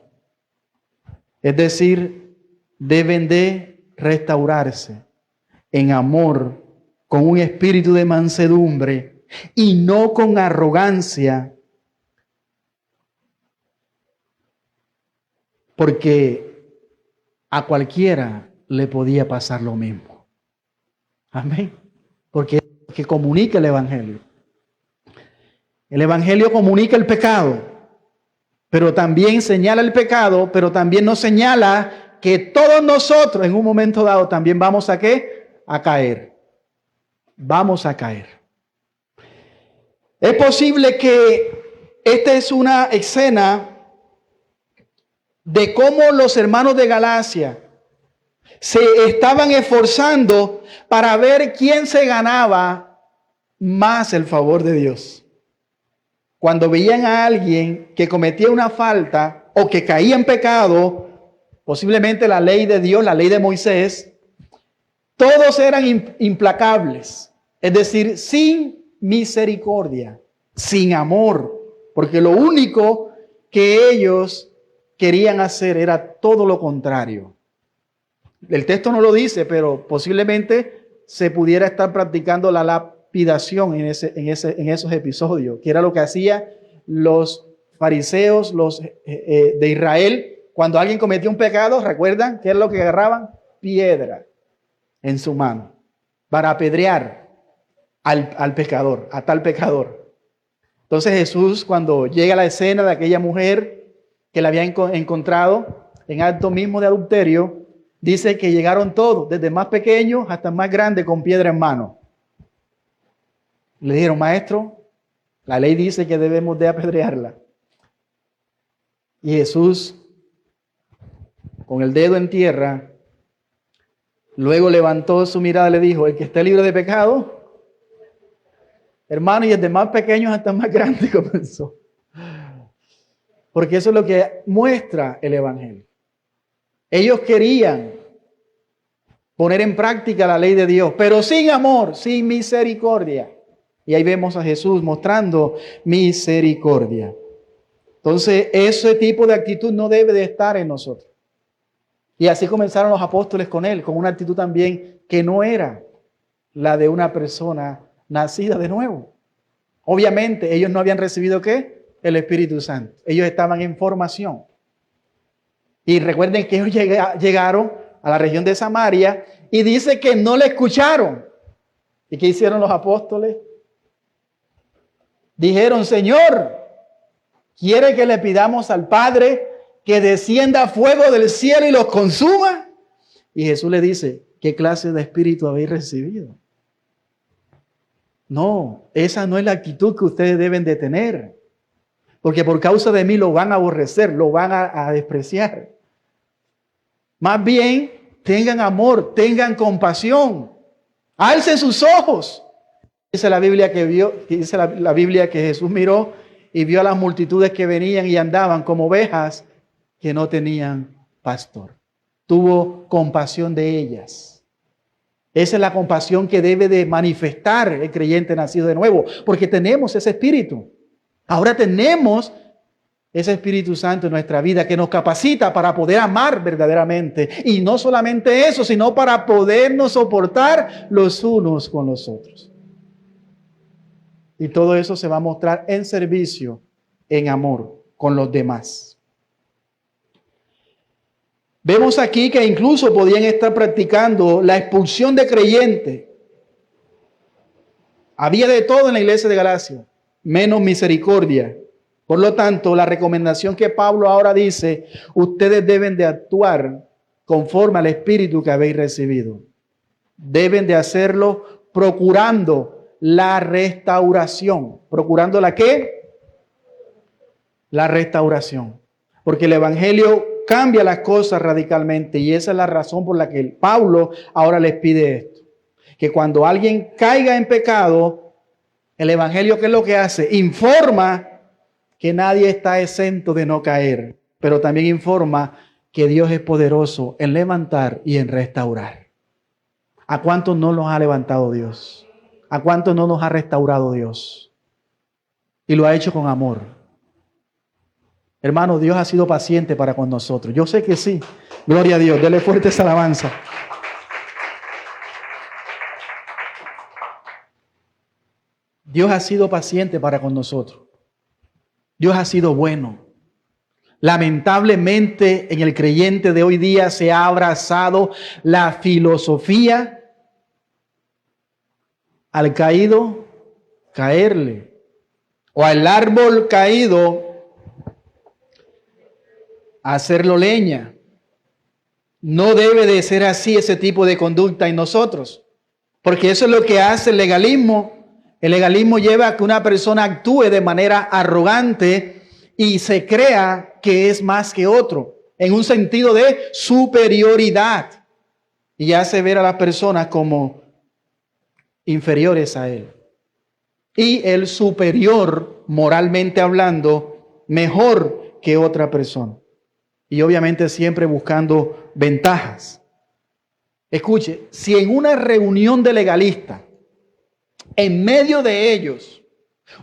Es decir, deben de restaurarse en amor, con un espíritu de mansedumbre y no con arrogancia, porque a cualquiera le podía pasar lo mismo. Amén. Porque comunica el evangelio. El evangelio comunica el pecado, pero también señala el pecado, pero también nos señala que todos nosotros en un momento dado también vamos a ¿qué? A caer. Vamos a caer. Es posible que esta es una escena de cómo los hermanos de Galacia se estaban esforzando para ver quién se ganaba más el favor de Dios. Cuando veían a alguien que cometía una falta o que caía en pecado, posiblemente la ley de Dios, la ley de Moisés, todos eran implacables, es decir, sin misericordia, sin amor, porque lo único que ellos querían hacer era todo lo contrario. El texto no lo dice, pero posiblemente se pudiera estar practicando la lapidación en esos episodios, que era lo que hacían los fariseos, los de Israel. Cuando alguien cometía un pecado, ¿recuerdan qué es lo que agarraban? Piedra en su mano para apedrear al pecador, a tal pecador. Entonces Jesús, cuando llega a la escena de aquella mujer que la había encontrado en acto mismo de adulterio, dice que llegaron todos, desde más pequeños hasta más grandes, con piedra en mano. Le dijeron: maestro, la ley dice que debemos de apedrearla. Y Jesús, con el dedo en tierra, luego levantó su mirada y le dijo: el que esté libre de pecado, hermano, y desde más pequeños hasta más grandes comenzó. Porque eso es lo que muestra el evangelio. Ellos querían poner en práctica la ley de Dios, pero sin amor, sin misericordia. Y ahí vemos a Jesús mostrando misericordia. Entonces, ese tipo de actitud no debe de estar en nosotros. Y así comenzaron los apóstoles con él, con una actitud también que no era la de una persona nacida de nuevo. Obviamente, ellos no habían recibido ¿qué? El Espíritu Santo. Ellos estaban en formación. Y recuerden que ellos llegaron a la región de Samaria y dice que no le escucharon. ¿Y qué hicieron los apóstoles? Dijeron: Señor, ¿quiere que le pidamos al Padre que descienda fuego del cielo y los consuma? Y Jesús le dice: ¿qué clase de espíritu habéis recibido? No, esa no es la actitud que ustedes deben de tener. porque por causa de mí lo van a aborrecer, lo van a despreciar. Más bien, tengan amor, tengan compasión, alcen sus ojos. Dice la Biblia dice la Biblia que Jesús miró y vio a las multitudes que venían y andaban como ovejas que no tenían pastor. Tuvo compasión de ellas. Esa es la compasión que debe de manifestar el creyente nacido de nuevo, porque tenemos ese espíritu. Ahora tenemos ese Espíritu Santo en nuestra vida que nos capacita para poder amar verdaderamente. Y no solamente eso, sino para podernos soportar los unos con los otros. Y todo eso se va a mostrar en servicio, en amor con los demás. Vemos aquí que incluso podían estar practicando la expulsión de creyentes. Había de todo en la iglesia de Galacia, menos misericordia. Por lo tanto, la recomendación que Pablo ahora dice, ustedes deben de actuar conforme al Espíritu que habéis recibido. Deben de hacerlo procurando la restauración. ¿Procurando la qué? La restauración. Porque el Evangelio cambia las cosas radicalmente y esa es la razón por la que Pablo ahora les pide esto. Que cuando alguien caiga en pecado, el Evangelio, ¿qué es lo que hace? Informa que nadie está exento de no caer, pero también informa que Dios es poderoso en levantar y en restaurar. ¿A cuántos no nos ha levantado Dios? ¿A cuántos no nos ha restaurado Dios? Y lo ha hecho con amor. Hermano, Dios ha sido paciente para con nosotros. Yo sé que sí. Gloria a Dios. Dele fuerte esa alabanza. Dios ha sido paciente para con nosotros. Dios ha sido bueno. Lamentablemente en el creyente de hoy día se ha abrazado la filosofía al caído caerle, o al árbol caído hacerlo leña. No debe de ser así ese tipo de conducta en nosotros, porque eso es lo que hace el legalismo. El legalismo lleva a que una persona actúe de manera arrogante y se crea que es más que otro, en un sentido de superioridad, y hace ver a las personas como inferiores a él. Y el superior, moralmente hablando, mejor que otra persona. Y obviamente siempre buscando ventajas. Escuche, si en una reunión de legalistas, en medio de ellos,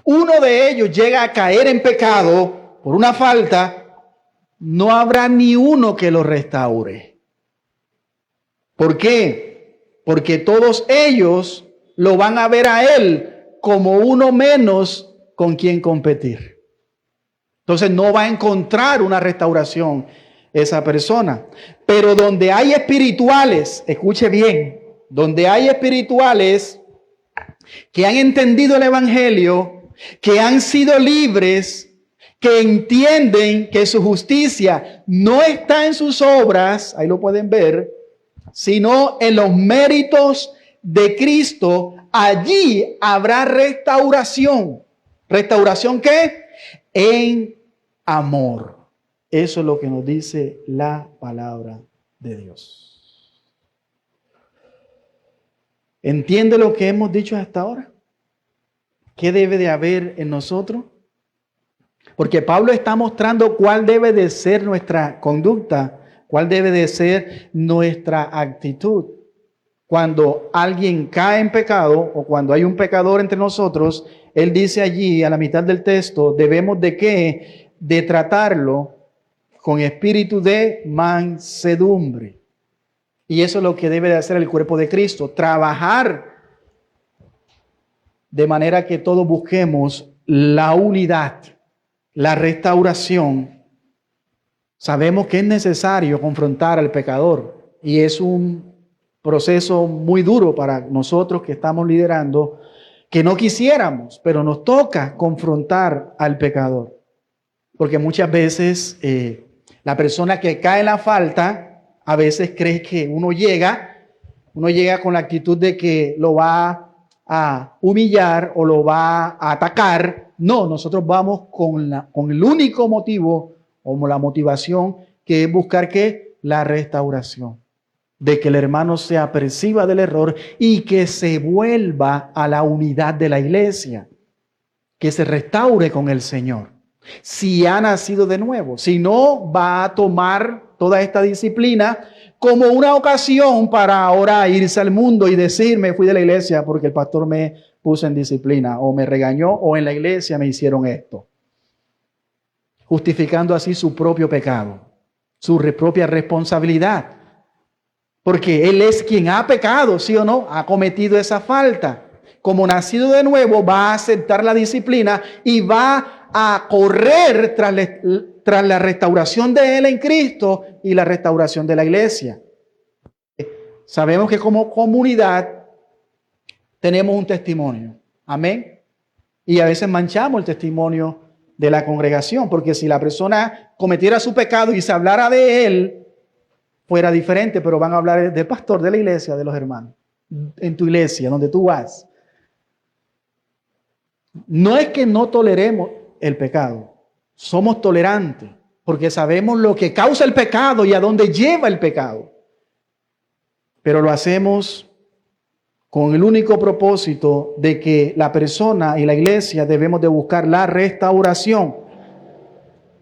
uno de ellos llega a caer en pecado por una falta, no habrá ni uno que lo restaure. ¿Por qué? Porque todos ellos lo van a ver a él como uno menos con quien competir. Entonces no va a encontrar una restauración esa persona. Pero donde hay espirituales, escuche bien, donde hay espirituales que han entendido el Evangelio, que han sido libres, que entienden que su justicia no está en sus obras, ahí lo pueden ver, sino en los méritos de Cristo, allí habrá restauración. ¿Restauración qué? En amor. Eso es lo que nos dice la palabra de Dios. ¿Entiende lo que hemos dicho hasta ahora? ¿Qué debe de haber en nosotros? Porque Pablo está mostrando cuál debe de ser nuestra conducta, cuál debe de ser nuestra actitud. Cuando alguien cae en pecado o cuando hay un pecador entre nosotros, él dice allí a la mitad del texto, debemos de ¿qué? De tratarlo con espíritu de mansedumbre. Y eso es lo que debe de hacer el cuerpo de Cristo, trabajar de manera que todos busquemos la unidad, la restauración. Sabemos que es necesario confrontar al pecador y es un proceso muy duro para nosotros que estamos liderando, que no quisiéramos, pero nos toca confrontar al pecador. Porque muchas veces la persona que cae en la falta, a veces cree que uno llega con la actitud de que lo va a humillar o lo va a atacar. No, nosotros vamos con el único motivo o la motivación que es buscar ¿qué? La restauración. De que el hermano se aperciba del error y que se vuelva a la unidad de la iglesia. Que se restaure con el Señor. Si ha nacido de nuevo. Si no, va a tomar toda esta disciplina como una ocasión para ahora irse al mundo y decir, me fui de la iglesia porque el pastor me puso en disciplina o me regañó o en la iglesia me hicieron esto. Justificando así su propio pecado, su propia responsabilidad. Porque él es quien ha pecado, ¿sí o no? Ha cometido esa falta. Como nacido de nuevo, va a aceptar la disciplina y va a correr tras la restauración de él en Cristo y la restauración de la iglesia. Sabemos que como comunidad tenemos un testimonio. Amén. Y a veces manchamos el testimonio de la congregación, porque si la persona cometiera su pecado y se hablara de él, fuera diferente, pero van a hablar del pastor de la iglesia, de los hermanos, en tu iglesia, donde tú vas. No es que no toleremos el pecado, somos tolerantes, porque sabemos lo que causa el pecado y a dónde lleva el pecado. Pero lo hacemos con el único propósito de que la persona y la iglesia debemos de buscar la restauración.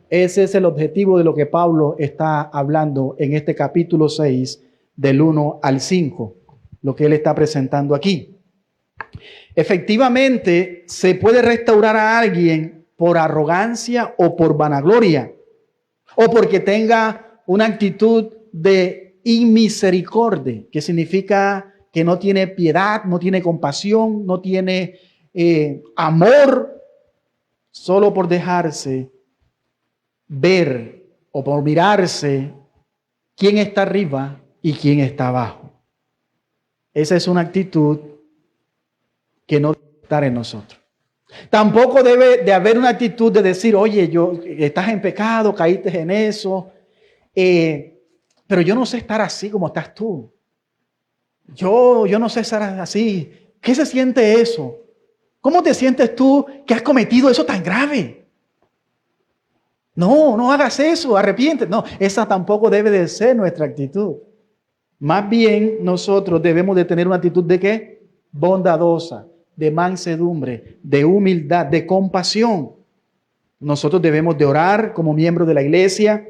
Ese es el objetivo de lo que Pablo está hablando en este capítulo 6, del 1 al 5, lo que él está presentando aquí. Efectivamente, se puede restaurar a alguien por arrogancia o por vanagloria, o porque tenga una actitud de inmisericordia, que significa que no tiene piedad, no tiene compasión, no tiene amor, solo por dejarse ver o por mirarse quién está arriba y quién está abajo. Esa es una actitud que no debe estar en nosotros. Tampoco debe de haber una actitud de decir, oye, estás en pecado, caíste en eso, pero yo no sé estar así como estás tú. Yo no sé estar así. ¿Qué se siente eso? ¿Cómo te sientes tú que has cometido eso tan grave? No hagas eso, arrepiéntete. No, esa tampoco debe de ser nuestra actitud. Más bien nosotros debemos de tener una actitud de ¿qué? Bondadosa, de mansedumbre, de humildad, de compasión. Nosotros debemos de orar como miembros de la iglesia.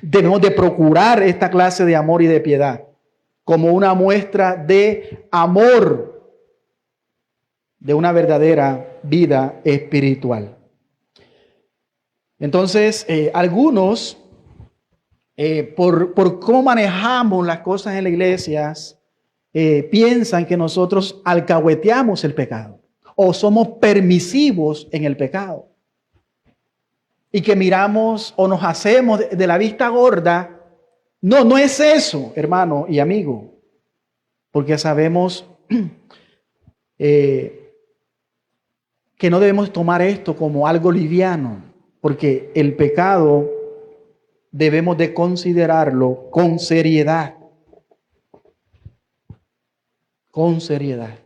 Debemos de procurar esta clase de amor y de piedad como una muestra de amor de una verdadera vida espiritual. Entonces, algunos, por cómo manejamos las cosas en las iglesias, piensan que nosotros alcahueteamos el pecado o somos permisivos en el pecado. Y que miramos o nos hacemos de la vista gorda. No es eso, hermano y amigo. Porque sabemos que no debemos tomar esto como algo liviano. Porque el pecado debemos de considerarlo con seriedad. Con seriedad.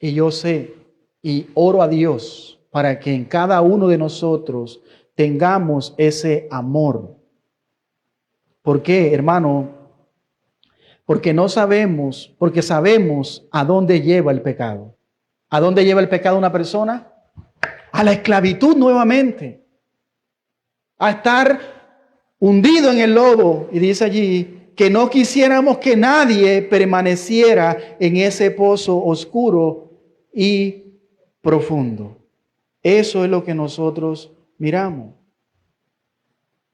Y yo sé y oro a Dios para que en cada uno de nosotros tengamos ese amor. ¿Por qué, hermano? Porque sabemos a dónde lleva el pecado. ¿A dónde lleva el pecado una persona? A la esclavitud nuevamente, a estar hundido en el lodo. Y dice allí que no quisiéramos que nadie permaneciera en ese pozo oscuro y profundo. Eso es lo que nosotros miramos.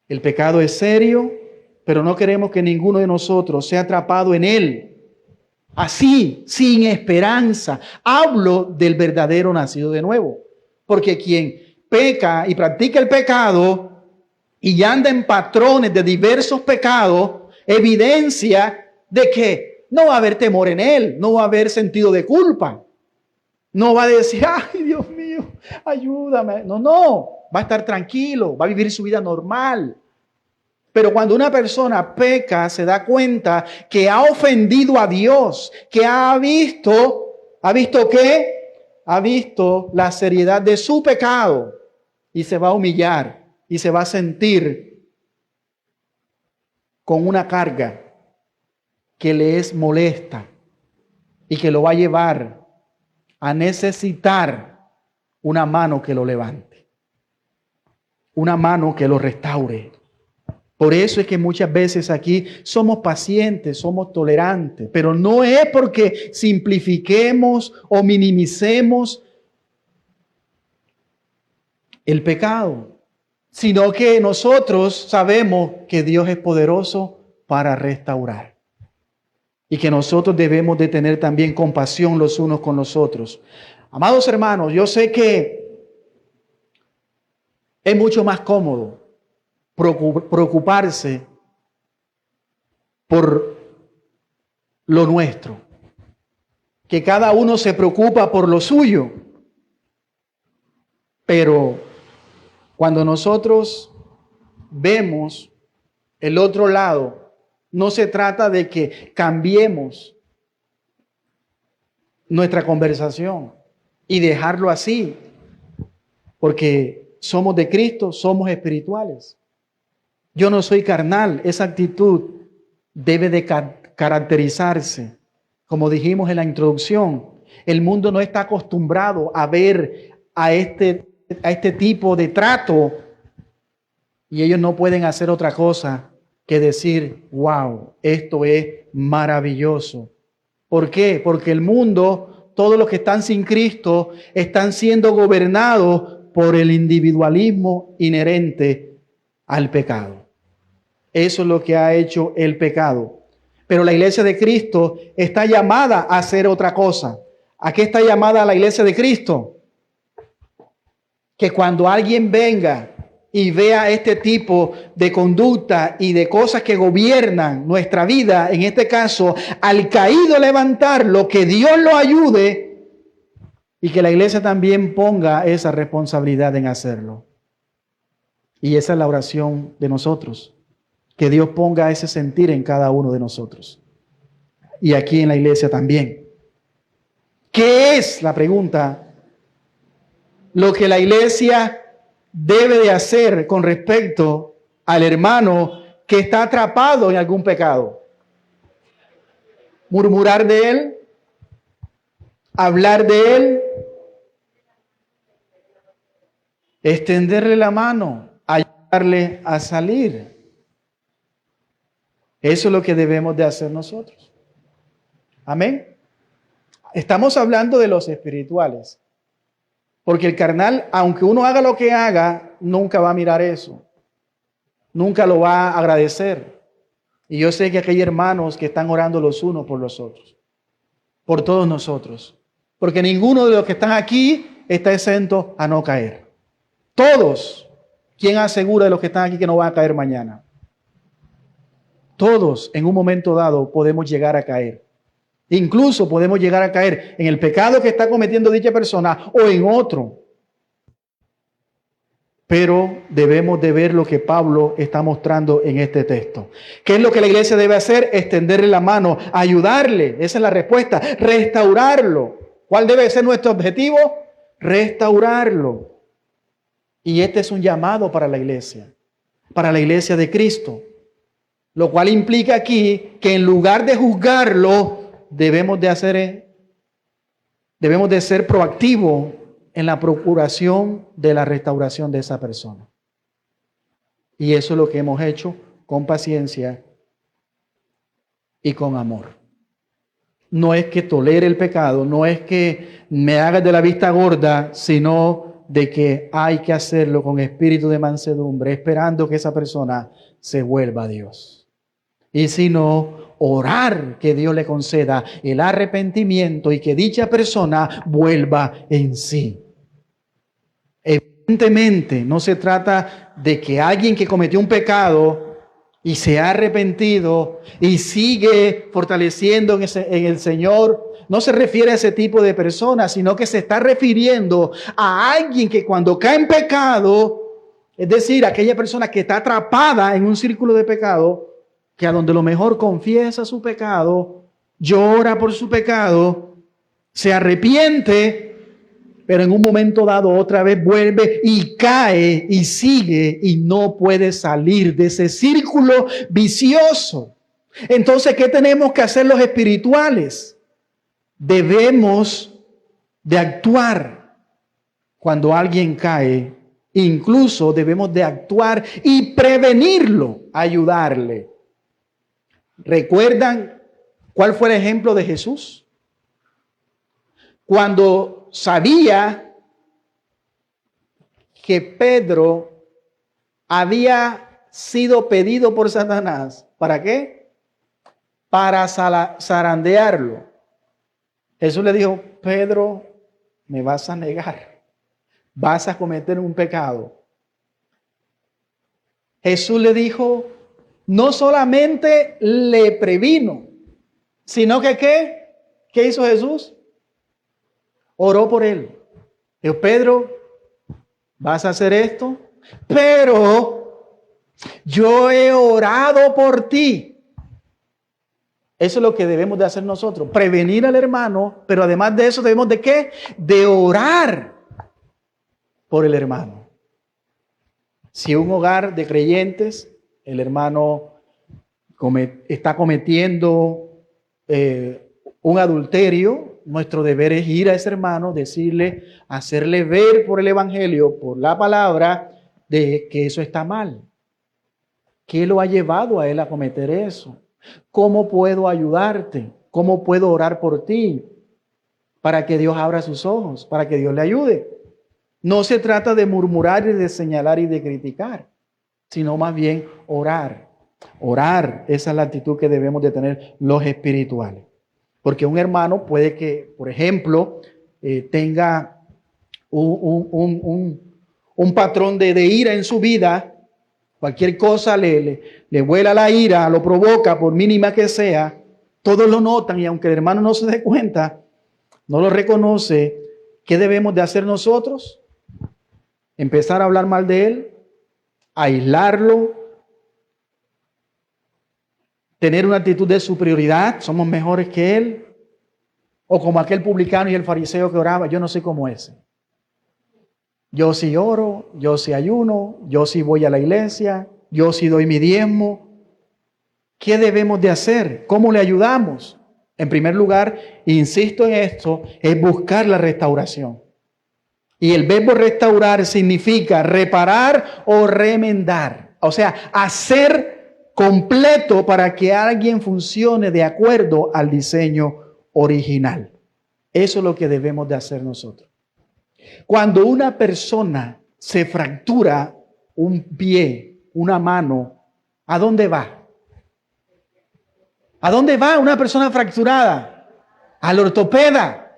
El pecado es serio, pero no queremos que ninguno de nosotros sea atrapado en él. Así, sin esperanza. Hablo del verdadero nacido de nuevo. Porque quien peca y practica el pecado y anda en patrones de diversos pecados, evidencia de que no va a haber temor en él, no va a haber sentido de culpa. No va a decir, ay Dios mío, ayúdame. No, va a estar tranquilo, va a vivir su vida normal. Pero cuando una persona peca, se da cuenta que ha ofendido a Dios, que ha visto ¿Ha visto qué? Ha visto la seriedad de su pecado y se va a humillar y se va a sentir con una carga que le es molesta y que lo va a llevar a necesitar una mano que lo levante, una mano que lo restaure. Por eso es que muchas veces aquí somos pacientes, somos tolerantes, pero no es porque simplifiquemos o minimicemos el pecado, sino que nosotros sabemos que Dios es poderoso para restaurar y que nosotros debemos de tener también compasión los unos con los otros. Amados hermanos, yo sé que es mucho más cómodo preocuparse por lo nuestro, que cada uno se preocupa por lo suyo, pero cuando nosotros vemos el otro lado, no se trata de que cambiemos nuestra conversación y dejarlo así, porque somos de Cristo, somos espirituales. Yo no soy carnal. Esa actitud debe de caracterizarse. Como dijimos en la introducción, el mundo no está acostumbrado a ver a este tipo de trato y ellos no pueden hacer otra cosa que decir, wow, esto es maravilloso. ¿Por qué? Porque el mundo, todos los que están sin Cristo, están siendo gobernados por el individualismo inherente al pecado. Eso es lo que ha hecho el pecado. Pero la iglesia de Cristo está llamada a hacer otra cosa. ¿A qué está llamada la iglesia de Cristo? Que cuando alguien venga y vea este tipo de conducta y de cosas que gobiernan nuestra vida, en este caso, al caído levantarlo, que Dios lo ayude y que la iglesia también ponga esa responsabilidad en hacerlo. Y esa es la oración de nosotros. Que Dios ponga ese sentir en cada uno de nosotros. Y aquí en la iglesia también. ¿Qué es, la pregunta, lo que la iglesia debe de hacer con respecto al hermano que está atrapado en algún pecado? ¿Murmurar de él? ¿Hablar de él? ¿Extenderle la mano? ¿Ayudarle a salir? Eso es lo que debemos de hacer nosotros. Amén. Estamos hablando de los espirituales. Porque el carnal, aunque uno haga lo que haga, nunca va a mirar eso. Nunca lo va a agradecer. Y yo sé que aquí hay hermanos que están orando los unos por los otros. Por todos nosotros. Porque ninguno de los que están aquí está exento a no caer. Todos. ¿Quién asegura de los que están aquí que no van a caer mañana? Todos en un momento dado podemos llegar a caer. Incluso podemos llegar a caer en el pecado que está cometiendo dicha persona o en otro. Pero debemos de ver lo que Pablo está mostrando en este texto. ¿Qué es lo que la iglesia debe hacer? Extenderle la mano, ayudarle. Esa es la respuesta. Restaurarlo. ¿Cuál debe ser nuestro objetivo? Restaurarlo. Y este es un llamado para la iglesia de Cristo. Lo cual implica aquí que en lugar de juzgarlo, debemos de ser proactivos en la procuración de la restauración de esa persona. Y eso es lo que hemos hecho con paciencia y con amor. No es que tolere el pecado, no es que me haga de la vista gorda, sino de que hay que hacerlo con espíritu de mansedumbre, esperando que esa persona se vuelva a Dios. Y si no, orar que Dios le conceda el arrepentimiento y que dicha persona vuelva en sí. Evidentemente, no se trata de que alguien que cometió un pecado y se ha arrepentido y sigue fortaleciendo en el Señor, no se refiere a ese tipo de personas, sino que se está refiriendo a alguien que cuando cae en pecado, es decir, aquella persona que está atrapada en un círculo de pecado, que a donde lo mejor confiesa su pecado, llora por su pecado se arrepiente, pero en un momento dado otra vez vuelve y cae y sigue y no puede salir de ese círculo vicioso. Entonces, ¿qué tenemos que hacer los espirituales? Debemos de actuar cuando alguien cae. Incluso debemos de actuar y prevenirlo, ayudarle. ¿Recuerdan cuál fue el ejemplo de Jesús? Cuando sabía que Pedro había sido pedido por Satanás, ¿para qué? Para zarandearlo. Jesús le dijo, Pedro, me vas a negar, vas a cometer un pecado. Jesús le dijo, no solamente le previno, sino que ¿qué? ¿Qué hizo Jesús? Oró por él. Dijo, Pedro, vas a hacer esto, pero yo he orado por ti. Eso es lo que debemos de hacer nosotros, prevenir al hermano, pero además de eso debemos de ¿qué? De orar por el hermano. Si un hogar de creyentes, el hermano está cometiendo un adulterio, nuestro deber es ir a ese hermano, decirle, hacerle ver por el evangelio, por la palabra, de que eso está mal. ¿Qué lo ha llevado a él a cometer eso? ¿Cómo puedo ayudarte? ¿Cómo puedo orar por ti? Para que Dios abra sus ojos, para que Dios le ayude. No se trata de murmurar y de señalar y de criticar, sino más bien orar. Orar, esa es la actitud que debemos de tener los espirituales. Porque un hermano puede que, por ejemplo, tenga un patrón de ira en su vida. Cualquier cosa le vuela la ira, lo provoca, por mínima que sea. Todos lo notan y aunque el hermano no se dé cuenta, no lo reconoce. ¿Qué debemos de hacer nosotros? Empezar a hablar mal de él, aislarlo, tener una actitud de superioridad, somos mejores que él, o como aquel publicano y el fariseo que oraba, yo no soy como ese. Yo sí oro, yo sí ayuno, yo sí voy a la iglesia, yo sí doy mi diezmo. ¿Qué debemos de hacer? ¿Cómo le ayudamos? En primer lugar, insisto en esto, es buscar la restauración. Y el verbo restaurar significa reparar o remendar. O sea, hacer completo para que alguien funcione de acuerdo al diseño original. Eso es lo que debemos de hacer nosotros. Cuando una persona se fractura un pie, una mano, ¿a dónde va? ¿A dónde va una persona fracturada? Al ortopeda.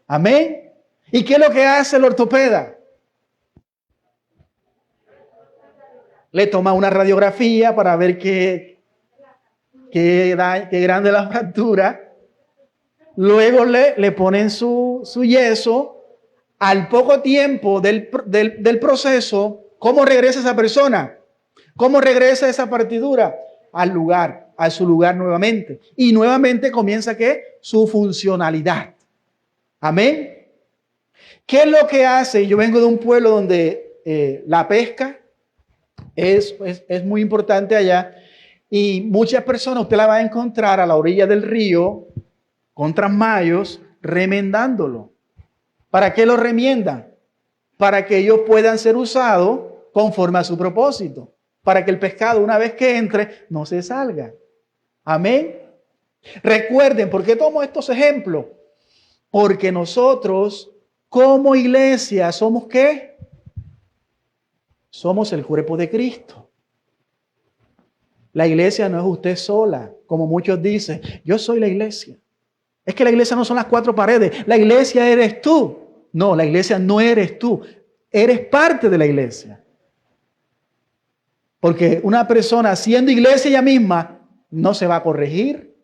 Amén. ¿Y qué es lo que hace el ortopeda? Le toma una radiografía para ver qué grande es la fractura. Luego le ponen su yeso. Al poco tiempo del proceso, ¿cómo regresa esa persona? ¿Cómo regresa esa partidura? Al lugar, a su lugar nuevamente. Y nuevamente comienza ¿qué? Su funcionalidad. Amén. ¿Qué es lo que hace? Yo vengo de un pueblo donde la pesca es muy importante allá. Y muchas personas usted la va a encontrar a la orilla del río con trasmayos remendándolo. ¿Para qué lo remiendan? Para que ellos puedan ser usados conforme a su propósito. Para que el pescado, una vez que entre, no se salga. Amén. Recuerden, ¿por qué tomo estos ejemplos? Porque nosotros, como iglesia, ¿somos qué? Somos el cuerpo de Cristo. La iglesia no es usted sola, como muchos dicen. Yo soy la iglesia. Es que la iglesia no son las cuatro paredes. La iglesia eres tú. No, la iglesia no eres tú. Eres parte de la iglesia. Porque una persona siendo iglesia ella misma no se va a corregir.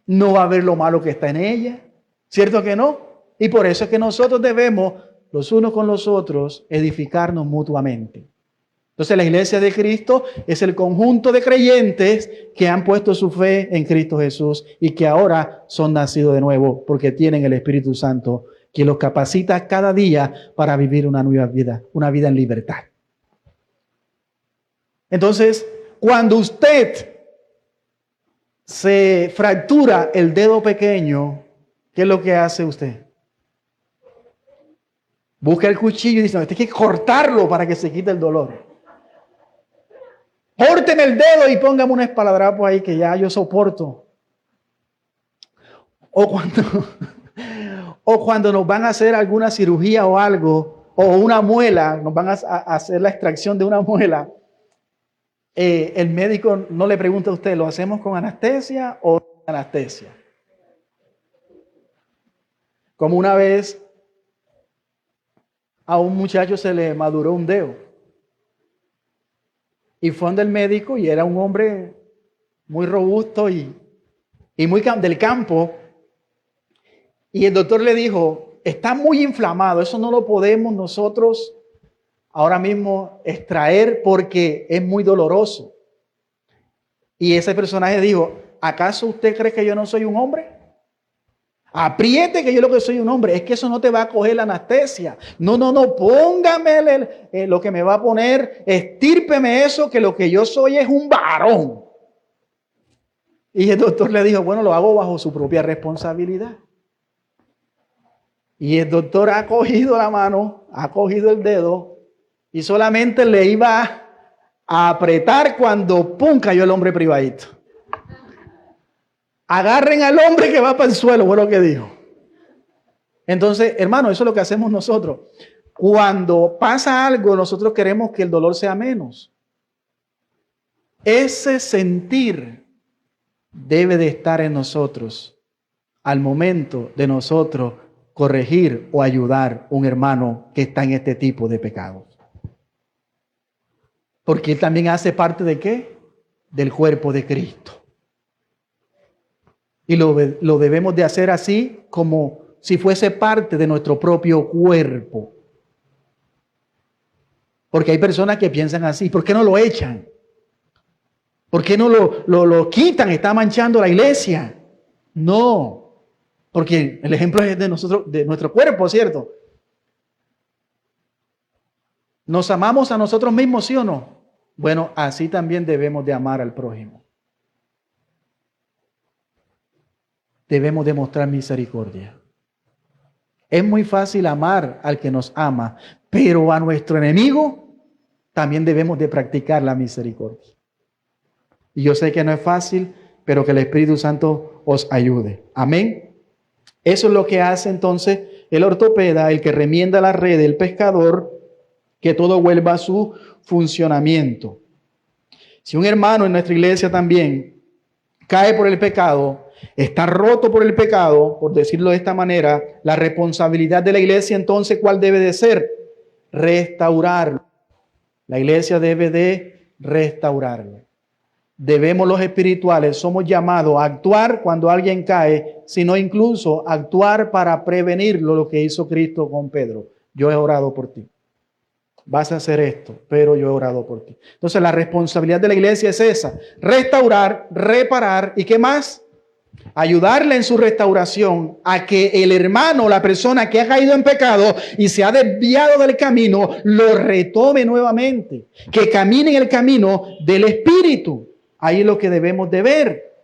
No va a ver lo malo que está en ella. ¿Cierto que no? Y por eso es que nosotros debemos, los unos con los otros, edificarnos mutuamente. Entonces la iglesia de Cristo es el conjunto de creyentes que han puesto su fe en Cristo Jesús y que ahora son nacidos de nuevo porque tienen el Espíritu Santo que los capacita cada día para vivir una nueva vida, una vida en libertad. Entonces, cuando usted se fractura el dedo pequeño, ¿qué es lo que hace usted? Busca el cuchillo y dice, no, hay que cortarlo para que se quite el dolor. Córteme el dedo y póngame un esparadrapo ahí que ya yo soporto. O cuando nos van a hacer alguna cirugía o algo, o una muela, nos van a hacer la extracción de una muela, el médico no le pregunta a usted, ¿lo hacemos con anestesia o sin anestesia? Como una vez a un muchacho se le maduró un dedo. Y fue donde el médico y era un hombre muy robusto y muy del campo. Y el doctor le dijo, está muy inflamado, eso no lo podemos nosotros ahora mismo extraer porque es muy doloroso. Y ese personaje dijo, ¿acaso usted cree que yo no soy un hombre? Apriete que yo lo que soy un hombre. Es que eso no te va a coger la anestesia. No, póngame lo que me va a poner, estírpeme eso, que lo que yo soy es un varón. Y el doctor le dijo, bueno, lo hago bajo su propia responsabilidad. Y el doctor ha cogido la mano, ha cogido el dedo y solamente le iba a apretar cuando ¡pum! Cayó el hombre privadito. Agarren al hombre que va para el suelo, fue lo que dijo. Entonces, hermano, eso es lo que hacemos nosotros. Cuando pasa algo, nosotros queremos que el dolor sea menos. Ese sentir debe de estar en nosotros al momento de nosotros corregir o ayudar a un hermano que está en este tipo de pecados. Porque él también hace parte ¿de qué? Del cuerpo de Cristo. Y lo debemos de hacer así como si fuese parte de nuestro propio cuerpo. Porque hay personas que piensan así. ¿Por qué no lo echan? ¿Por qué no lo quitan? Está manchando la iglesia. No. Porque el ejemplo es de nosotros, de nuestro cuerpo, ¿cierto? ¿Nos amamos a nosotros mismos, sí o no? Bueno, así también debemos de amar al prójimo. Debemos demostrar misericordia. Es muy fácil amar al que nos ama, pero a nuestro enemigo también debemos de practicar la misericordia. Y yo sé que no es fácil, pero que el Espíritu Santo os ayude. Amén. Eso es lo que hace entonces el ortopeda, el que remienda la red, el pescador, que todo vuelva a su funcionamiento. Si un hermano en nuestra iglesia también cae por el pecado, está roto por el pecado, por decirlo de esta manera, la responsabilidad de la iglesia entonces, ¿cuál debe de ser? Restaurarlo. La iglesia debe de restaurarlo. Debemos los espirituales, somos llamados a actuar cuando alguien cae, sino incluso actuar para prevenirlo, lo que hizo Cristo con Pedro. Yo he orado por ti. Vas a hacer esto, pero yo he orado por ti. Entonces la responsabilidad de la iglesia es esa, restaurar, reparar y ¿qué más? Ayudarle en su restauración a que el hermano, la persona que ha caído en pecado y se ha desviado del camino, lo retome nuevamente, que camine en el camino del Espíritu. Ahí es lo que debemos de ver.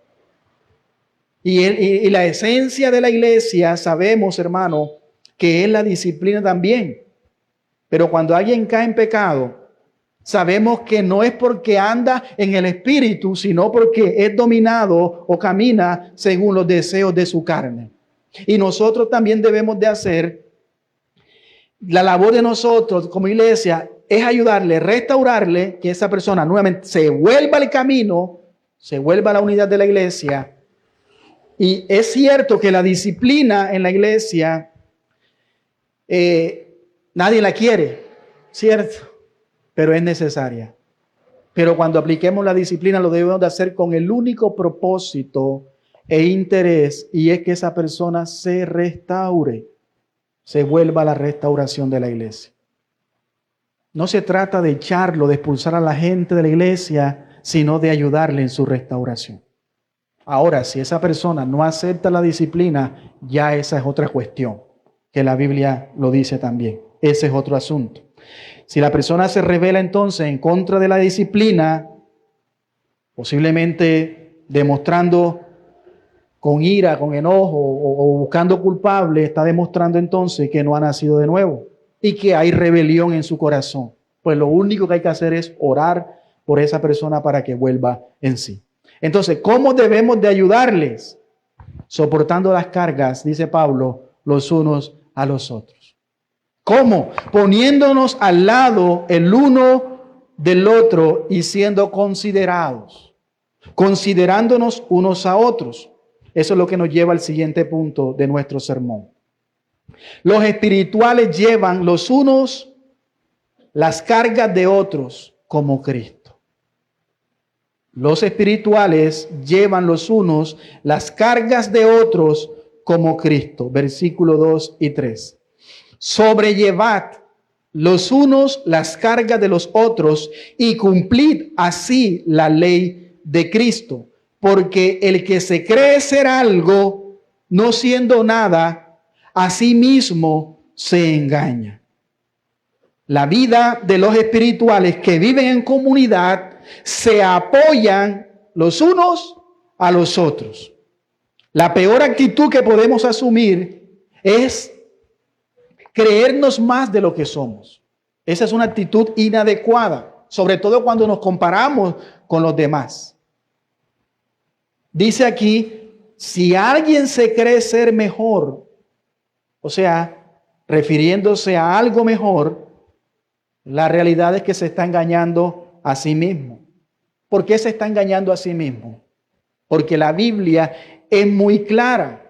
Y la esencia de la iglesia, sabemos, hermano, que es la disciplina también. Pero cuando alguien cae en pecado, sabemos que no es porque anda en el Espíritu, sino porque es dominado o camina según los deseos de su carne. Y nosotros también debemos de hacer, la labor de nosotros como iglesia es ayudarle, restaurarle, que esa persona nuevamente se vuelva al camino, se vuelva a la unidad de la iglesia. Y es cierto que la disciplina en la iglesia, nadie la quiere, ¿cierto? Pero es necesaria. Pero cuando apliquemos la disciplina lo debemos de hacer con el único propósito e interés, y es que esa persona se restaure, se vuelva a la restauración de la iglesia. No se trata de echarlo, de expulsar a la gente de la iglesia, sino de ayudarle en su restauración. Ahora, si esa persona no acepta la disciplina, ya esa es otra cuestión, que la Biblia lo dice también. Ese es otro asunto. Si la persona se revela entonces en contra de la disciplina, posiblemente demostrando con ira, con enojo o buscando culpable, está demostrando entonces que no ha nacido de nuevo y que hay rebelión en su corazón. Pues lo único que hay que hacer es orar por esa persona para que vuelva en sí. Entonces, ¿cómo debemos de ayudarles? Soportando las cargas, dice Pablo, los unos a los otros. ¿Cómo? Poniéndonos al lado el uno del otro y siendo considerados, considerándonos unos a otros. Eso es lo que nos lleva al siguiente punto de nuestro sermón. Los espirituales llevan los unos las cargas de otros como Cristo. Los espirituales llevan los unos las cargas de otros como Cristo. Versículo 2 y 3. Sobrellevad los unos las cargas de los otros y cumplid así la ley de Cristo. Porque el que se cree ser algo, no siendo nada, a sí mismo se engaña. La vida de los espirituales que viven en comunidad se apoyan los unos a los otros. La peor actitud que podemos asumir es creernos más de lo que somos. Esa es una actitud inadecuada, sobre todo cuando nos comparamos con los demás. Dice aquí, si alguien se cree ser mejor, o sea, refiriéndose a algo mejor, la realidad es que se está engañando a sí mismo. ¿Por qué se está engañando a sí mismo? Porque la Biblia es muy clara.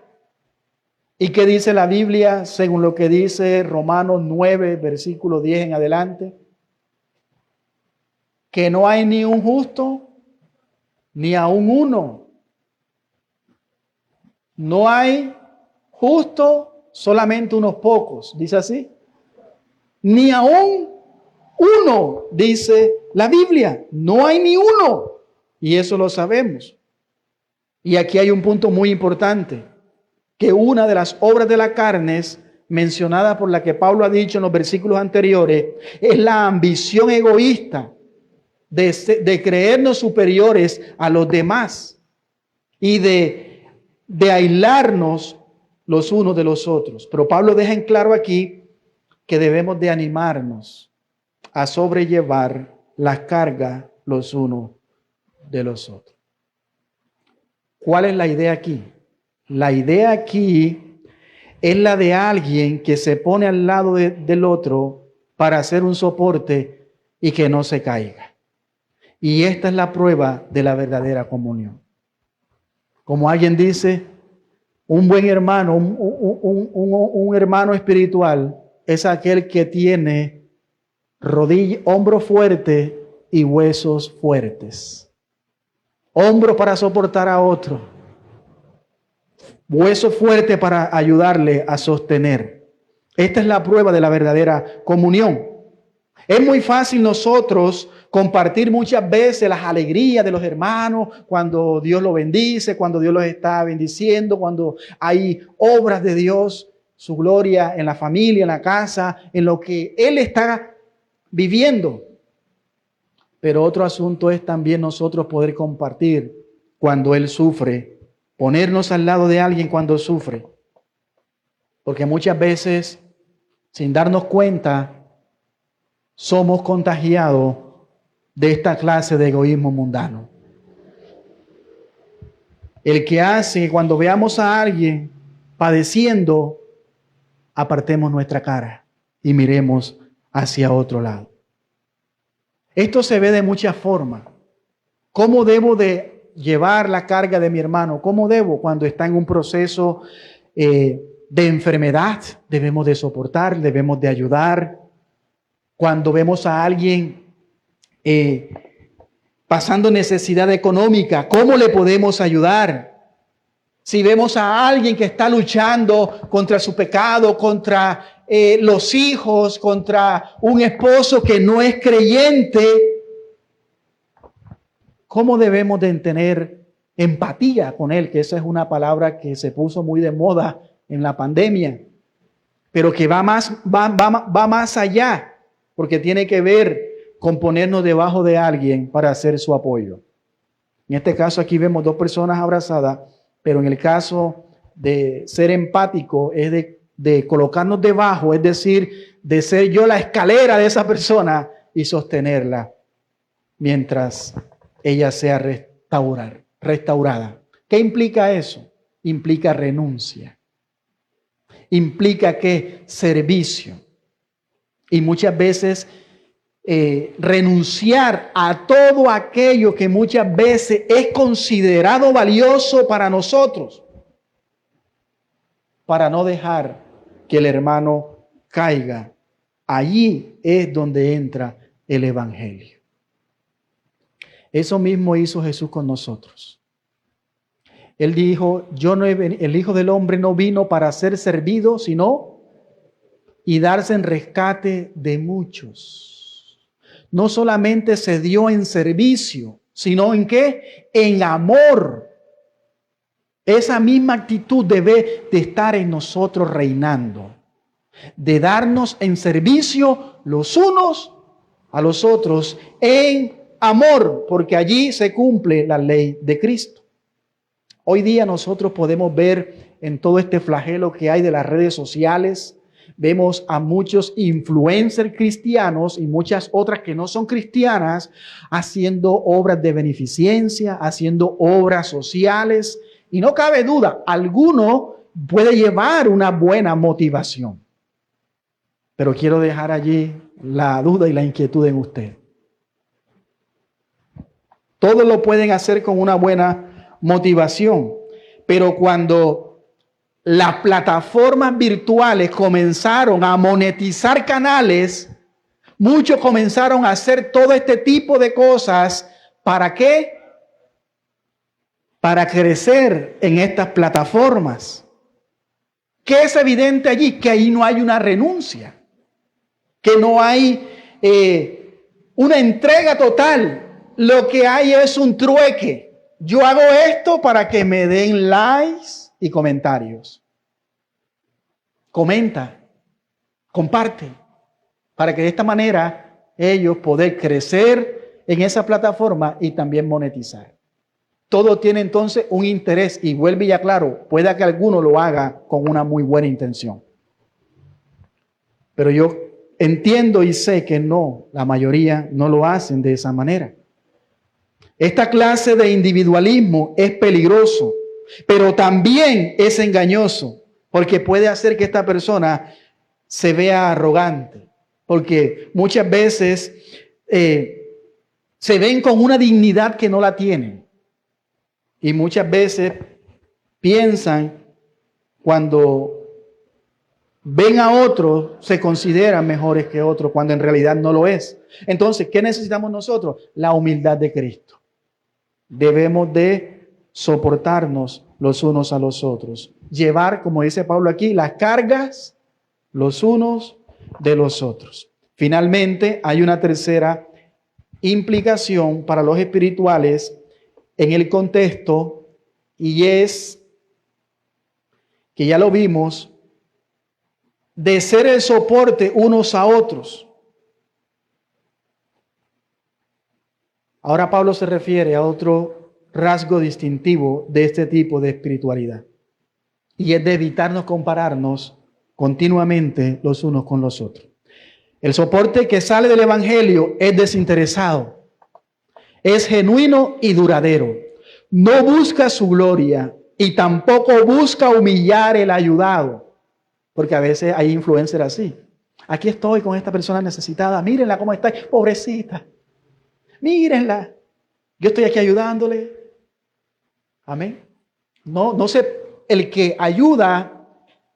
¿Y qué dice la Biblia según lo que dice Romanos 9, versículo 10 en adelante? Que no hay ni un justo, ni aun uno. No hay justo, solamente unos pocos, dice así. Ni aún uno, dice la Biblia. No hay ni uno. Y eso lo sabemos. Y aquí hay un punto muy importante. Que una de las obras de la carne mencionada por la que Pablo ha dicho en los versículos anteriores es la ambición egoísta de creernos superiores a los demás y de aislarnos los unos de los otros. Pero Pablo deja en claro aquí que debemos de animarnos a sobrellevar las cargas los unos de los otros. ¿Cuál es la idea aquí? La idea aquí es la de alguien que se pone al lado del otro para hacer un soporte y que no se caiga. Y esta es la prueba de la verdadera comunión. Como alguien dice, un buen hermano, un hermano espiritual es aquel que tiene hombro fuerte y huesos fuertes. Hombro para soportar a otro. Hueso fuerte para ayudarle a sostener. Esta es la prueba de la verdadera comunión. Es muy fácil nosotros compartir muchas veces las alegrías de los hermanos cuando Dios los bendice, cuando Dios los está bendiciendo, cuando hay obras de Dios, su gloria en la familia, en la casa, en lo que Él está viviendo. Pero otro asunto es también nosotros poder compartir cuando Él sufre, ponernos al lado de alguien cuando sufre. Porque muchas veces, sin darnos cuenta, somos contagiados de esta clase de egoísmo mundano. El que hace que cuando veamos a alguien padeciendo, apartemos nuestra cara y miremos hacia otro lado. Esto se ve de muchas formas. ¿Cómo debo de llevar la carga de mi hermano? ¿Cómo debo cuando está en un proceso de enfermedad? Debemos de soportar, debemos de ayudar. Cuando vemos a alguien pasando necesidad económica, ¿cómo le podemos ayudar? Si vemos a alguien que está luchando contra su pecado, contra los hijos, contra un esposo que no es creyente, ¿cómo debemos de tener empatía con él? Que esa es una palabra que se puso muy de moda en la pandemia, pero que va más allá, porque tiene que ver con ponernos debajo de alguien para hacer su apoyo. En este caso aquí vemos dos personas abrazadas, pero en el caso de ser empático es de colocarnos debajo, es decir, de ser yo la escalera de esa persona y sostenerla mientras ella sea restaurada. ¿Qué implica eso? Implica renuncia. Implica que servicio. Y muchas veces renunciar a todo aquello que muchas veces es considerado valioso para nosotros, para no dejar que el hermano caiga. Allí es donde entra el Evangelio. Eso mismo hizo Jesús con nosotros. Él dijo, el Hijo del Hombre no vino para ser servido, sino y darse en rescate de muchos. No solamente se dio en servicio, sino ¿en qué? En amor. Esa misma actitud debe de estar en nosotros reinando, de darnos en servicio los unos a los otros en amor, porque allí se cumple la ley de Cristo. Hoy día nosotros podemos ver en todo este flagelo que hay de las redes sociales, vemos a muchos influencers cristianos y muchas otras que no son cristianas haciendo obras de beneficencia, haciendo obras sociales. Y no cabe duda, alguno puede llevar una buena motivación. Pero quiero dejar allí la duda y la inquietud en usted. Todos lo pueden hacer con una buena motivación, pero cuando las plataformas virtuales comenzaron a monetizar canales, muchos comenzaron a hacer todo este tipo de cosas. ¿Para qué? Para crecer en estas plataformas. ¿Qué es evidente allí? Que ahí no hay una renuncia, que no hay una entrega total. Lo que hay es un trueque. Yo hago esto para que me den likes y comentarios. Comenta, comparte, para que de esta manera ellos poder crecer en esa plataforma y también monetizar. Todo tiene entonces un interés y vuelve y aclaro, pueda que alguno lo haga con una muy buena intención. Pero yo entiendo y sé que no, la mayoría no lo hacen de esa manera. Esta clase de individualismo es peligroso, pero también es engañoso, porque puede hacer que esta persona se vea arrogante, porque muchas veces se ven con una dignidad que no la tienen. Y muchas veces piensan, cuando ven a otros, se consideran mejores que otros, cuando en realidad no lo es. Entonces, ¿qué necesitamos nosotros? La humildad de Cristo. Debemos de soportarnos los unos a los otros. Llevar, como dice Pablo aquí, las cargas los unos de los otros. Finalmente, hay una tercera implicación para los espirituales en el contexto, y es que ya lo vimos, de ser el soporte unos a otros. Ahora Pablo se refiere a otro rasgo distintivo de este tipo de espiritualidad, y es de evitarnos compararnos continuamente los unos con los otros. El soporte que sale del Evangelio es desinteresado, es genuino y duradero. No busca su gloria y tampoco busca humillar el ayudado, porque a veces hay influencers así. Aquí estoy con esta persona necesitada, mírenla cómo está, pobrecita. Mírenla, yo estoy aquí ayudándole. Amén. No sé, el que ayuda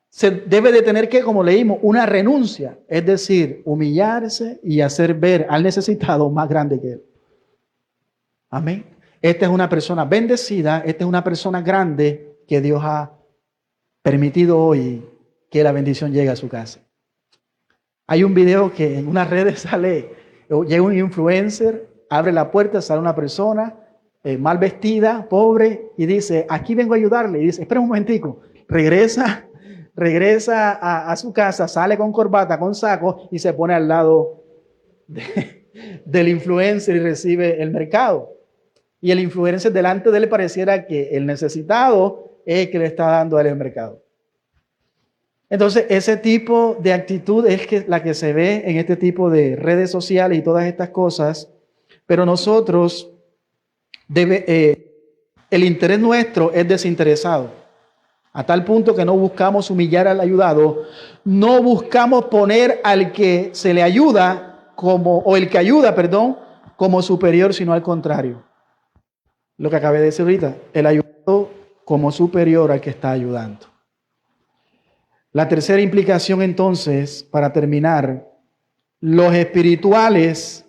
se debe de tener que, como leímos, una renuncia, es decir, humillarse y hacer ver al necesitado más grande que él. Amén. Esta es una persona bendecida, esta es una persona grande que Dios ha permitido hoy que la bendición llegue a su casa. Hay un video que en unas redes sale, llega un influencer, abre la puerta, sale una persona mal vestida, pobre, y dice, aquí vengo a ayudarle. Y dice, espera un momentico, regresa a su casa, sale con corbata, con saco, y se pone al lado del influencer y recibe el mercado. Y el influencer delante de él pareciera que el necesitado es el que le está dando a él el mercado. Entonces, ese tipo de actitud es la que se ve en este tipo de redes sociales y todas estas cosas, pero nosotros, el interés nuestro es desinteresado, a tal punto que no buscamos humillar al ayudado, no buscamos poner al que se le ayuda o el que ayuda, como superior, sino al contrario. Lo que acabé de decir ahorita, el ayudado como superior al que está ayudando. La tercera implicación entonces, para terminar, los espirituales,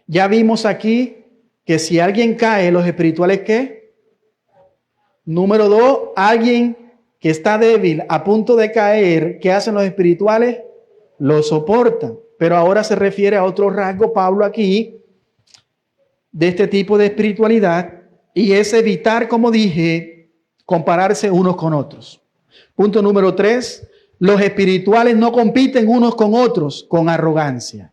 ya vimos aquí que si alguien cae, los espirituales ¿qué? Número 2, alguien que está débil, a punto de caer, ¿qué hacen los espirituales? Lo soportan. Pero ahora se refiere a otro rasgo, Pablo aquí, de este tipo de espiritualidad, y es evitar, como dije, compararse unos con otros. Punto número 3, los espirituales no compiten unos con otros con arrogancia.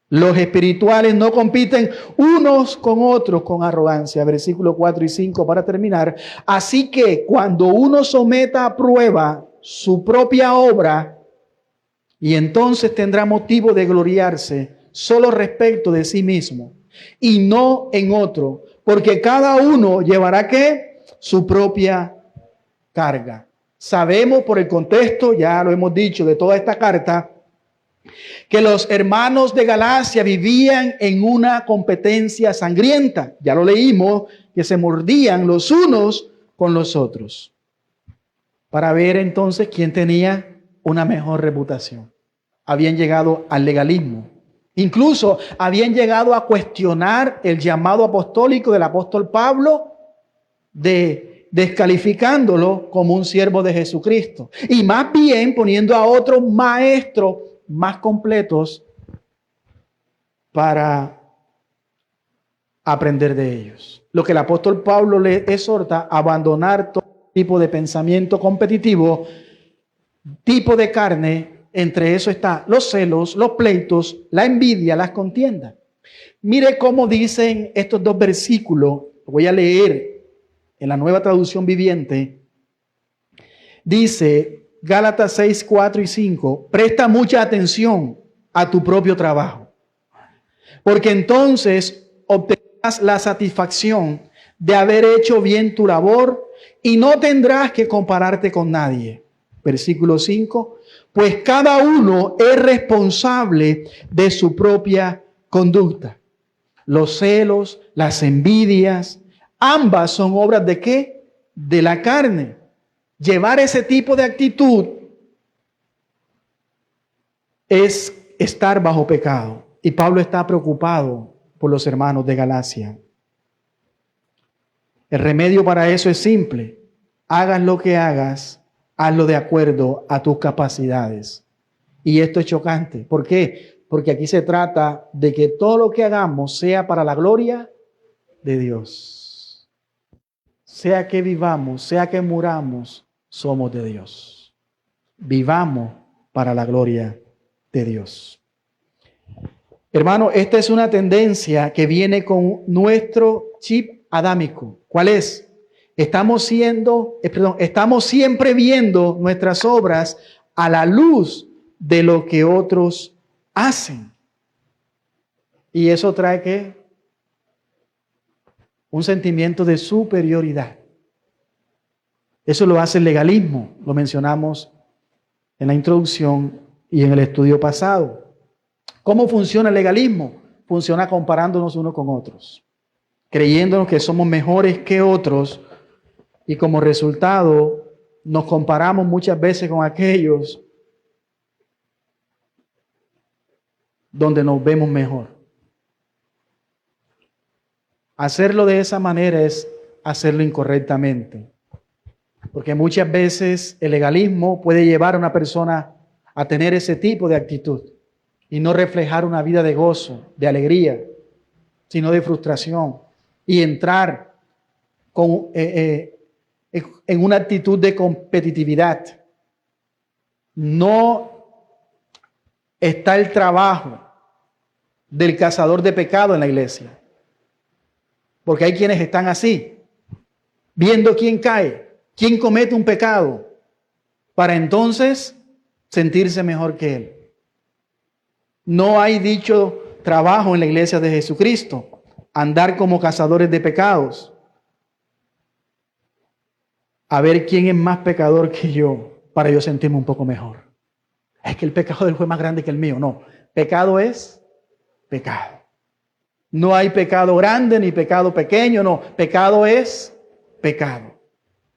Los espirituales no compiten unos con otros con arrogancia. Versículos 4 y 5 para terminar. Así que cuando uno someta a prueba su propia obra, y entonces tendrá motivo de gloriarse solo respecto de sí mismo y no en otro, porque cada uno llevará ¿qué? Su propia carga. Sabemos por el contexto, ya lo hemos dicho, de toda esta carta, que los hermanos de Galacia vivían en una competencia sangrienta. Ya lo leímos, que se mordían los unos con los otros, para ver entonces quién tenía una mejor reputación. Habían llegado al legalismo. Incluso habían llegado a cuestionar el llamado apostólico del apóstol Pablo, descalificándolo como un siervo de Jesucristo. Y más bien poniendo a otros maestros más completos para aprender de ellos. Lo que el apóstol Pablo le exhorta a abandonar todo tipo de pensamiento competitivo, tipo de carne. Entre eso está los celos, los pleitos, la envidia, las contiendas. Mire cómo dicen estos dos versículos. Voy a leer en la Nueva Traducción Viviente. Dice Gálatas 6, 4 y 5. Presta mucha atención a tu propio trabajo, porque entonces obtendrás la satisfacción de haber hecho bien tu labor y no tendrás que compararte con nadie. Versículo 5. Pues cada uno es responsable de su propia conducta. Los celos, las envidias, ambas son obras ¿de qué? De la carne. Llevar ese tipo de actitud es estar bajo pecado. Y Pablo está preocupado por los hermanos de Galacia. El remedio para eso es simple. Hagas lo que hagas, hazlo de acuerdo a tus capacidades. Y esto es chocante. ¿Por qué? Porque aquí se trata de que todo lo que hagamos sea para la gloria de Dios. Sea que vivamos, sea que muramos, somos de Dios. Vivamos para la gloria de Dios. Hermano, esta es una tendencia que viene con nuestro chip adámico. ¿Cuál es? Estamos siempre viendo nuestras obras a la luz de lo que otros hacen. Y eso trae ¿qué? Un sentimiento de superioridad. Eso lo hace el legalismo, lo mencionamos en la introducción y en el estudio pasado. ¿Cómo funciona el legalismo? Funciona comparándonos unos con otros, creyéndonos que somos mejores que otros, y como resultado nos comparamos muchas veces con aquellos donde nos vemos mejor. Hacerlo de esa manera es hacerlo incorrectamente, porque muchas veces el legalismo puede llevar a una persona a tener ese tipo de actitud y no reflejar una vida de gozo, de alegría, sino de frustración y entrar en una actitud de competitividad. No está el trabajo del cazador de pecado en la iglesia, porque hay quienes están así, viendo quién cae, quién comete un pecado, para entonces sentirse mejor que él. No hay dicho trabajo en la iglesia de Jesucristo, andar como cazadores de pecados, a ver quién es más pecador que yo, para yo sentirme un poco mejor. Es que el pecado del juez es más grande que el mío. No, pecado es pecado. No hay pecado grande ni pecado pequeño, no, pecado es pecado.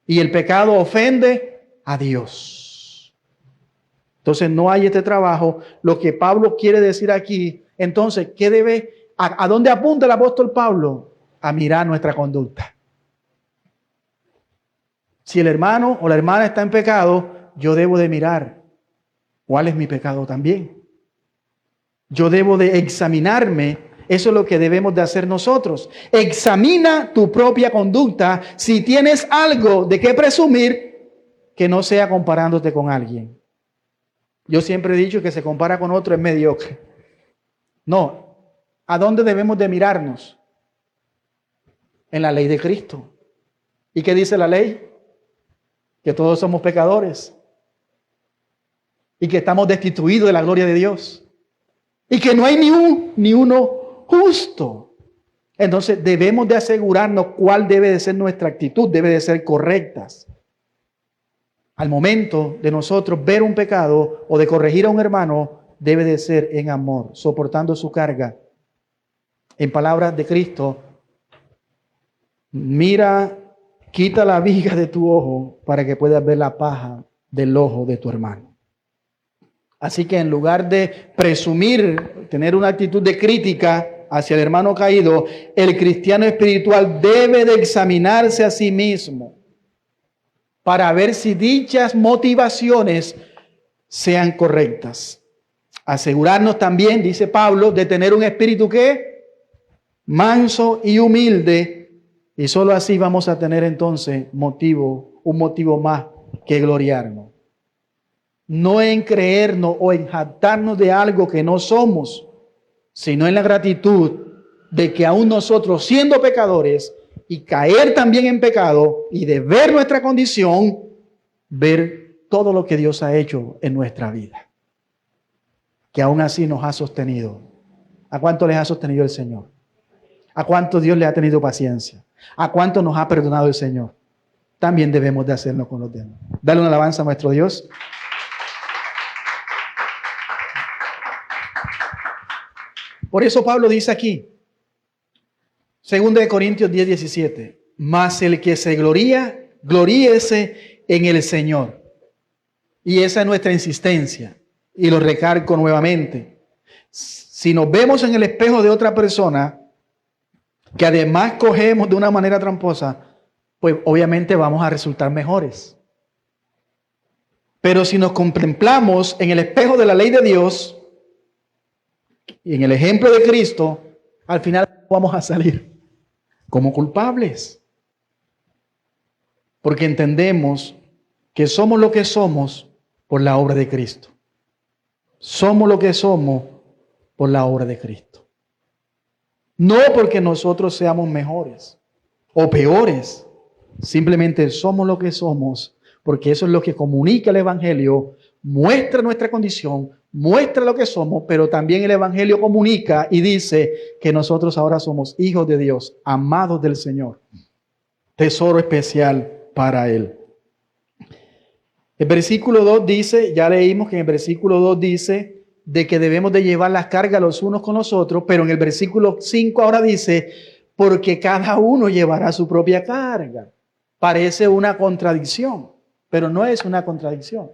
Y el pecado ofende a Dios. Entonces no hay este trabajo. Lo que Pablo quiere decir aquí, entonces, ¿qué debe, a dónde apunta el apóstol Pablo? A mirar nuestra conducta. Si el hermano o la hermana está en pecado, yo debo de mirar cuál es mi pecado también. Yo debo de examinarme. Eso es lo que debemos de hacer nosotros. Examina tu propia conducta. Si tienes algo de qué presumir, que no sea comparándote con alguien. Yo siempre he dicho que se compara con otro es mediocre. No. ¿A dónde debemos de mirarnos? En la ley de Cristo. ¿Y qué dice la ley? Que todos somos pecadores. Y que estamos destituidos de la gloria de Dios. Y que no hay ni uno justo. Entonces debemos de asegurarnos cuál debe de ser nuestra actitud, debe de ser correctas. Al momento de nosotros ver un pecado o de corregir a un hermano, debe de ser en amor, soportando su carga. En palabras de Cristo, mira, quita la viga de tu ojo para que puedas ver la paja del ojo de tu hermano. Así que en lugar de presumir, tener una actitud de crítica hacia el hermano caído, el cristiano espiritual debe de examinarse a sí mismo para ver si dichas motivaciones sean correctas. Asegurarnos también, dice Pablo, de tener un espíritu que manso y humilde, y solo así vamos a tener entonces un motivo más que gloriarnos. No en creernos o en jactarnos de algo que no somos, sino en la gratitud de que aún nosotros, siendo pecadores y caer también en pecado y de ver nuestra condición, ver todo lo que Dios ha hecho en nuestra vida, que aún así nos ha sostenido. ¿A cuánto les ha sostenido el Señor? ¿A cuánto Dios le ha tenido paciencia? ¿A cuánto nos ha perdonado el Señor? También debemos de hacerlo con los demás. Dale una alabanza a nuestro Dios. Por eso Pablo dice aquí, 2 Corintios 10:17, mas el que se gloría, gloríese en el Señor. Y esa es nuestra insistencia, y lo recalco nuevamente. Si nos vemos en el espejo de otra persona, que además cogemos de una manera tramposa, pues obviamente vamos a resultar mejores. Pero si nos contemplamos en el espejo de la ley de Dios, y en el ejemplo de Cristo, al final vamos a salir como culpables. Porque entendemos que somos lo que somos por la obra de Cristo. Somos lo que somos por la obra de Cristo. No porque nosotros seamos mejores o peores. Simplemente somos lo que somos porque eso es lo que comunica el Evangelio, muestra nuestra condición, muestra lo que somos, pero también el Evangelio comunica y dice que nosotros ahora somos hijos de Dios, amados del Señor, tesoro especial para Él. El versículo 2 dice, ya leímos que en el versículo 2 dice de que debemos de llevar las cargas los unos con los otros, pero en el versículo 5 ahora dice, porque cada uno llevará su propia carga. Parece una contradicción, pero no es una contradicción.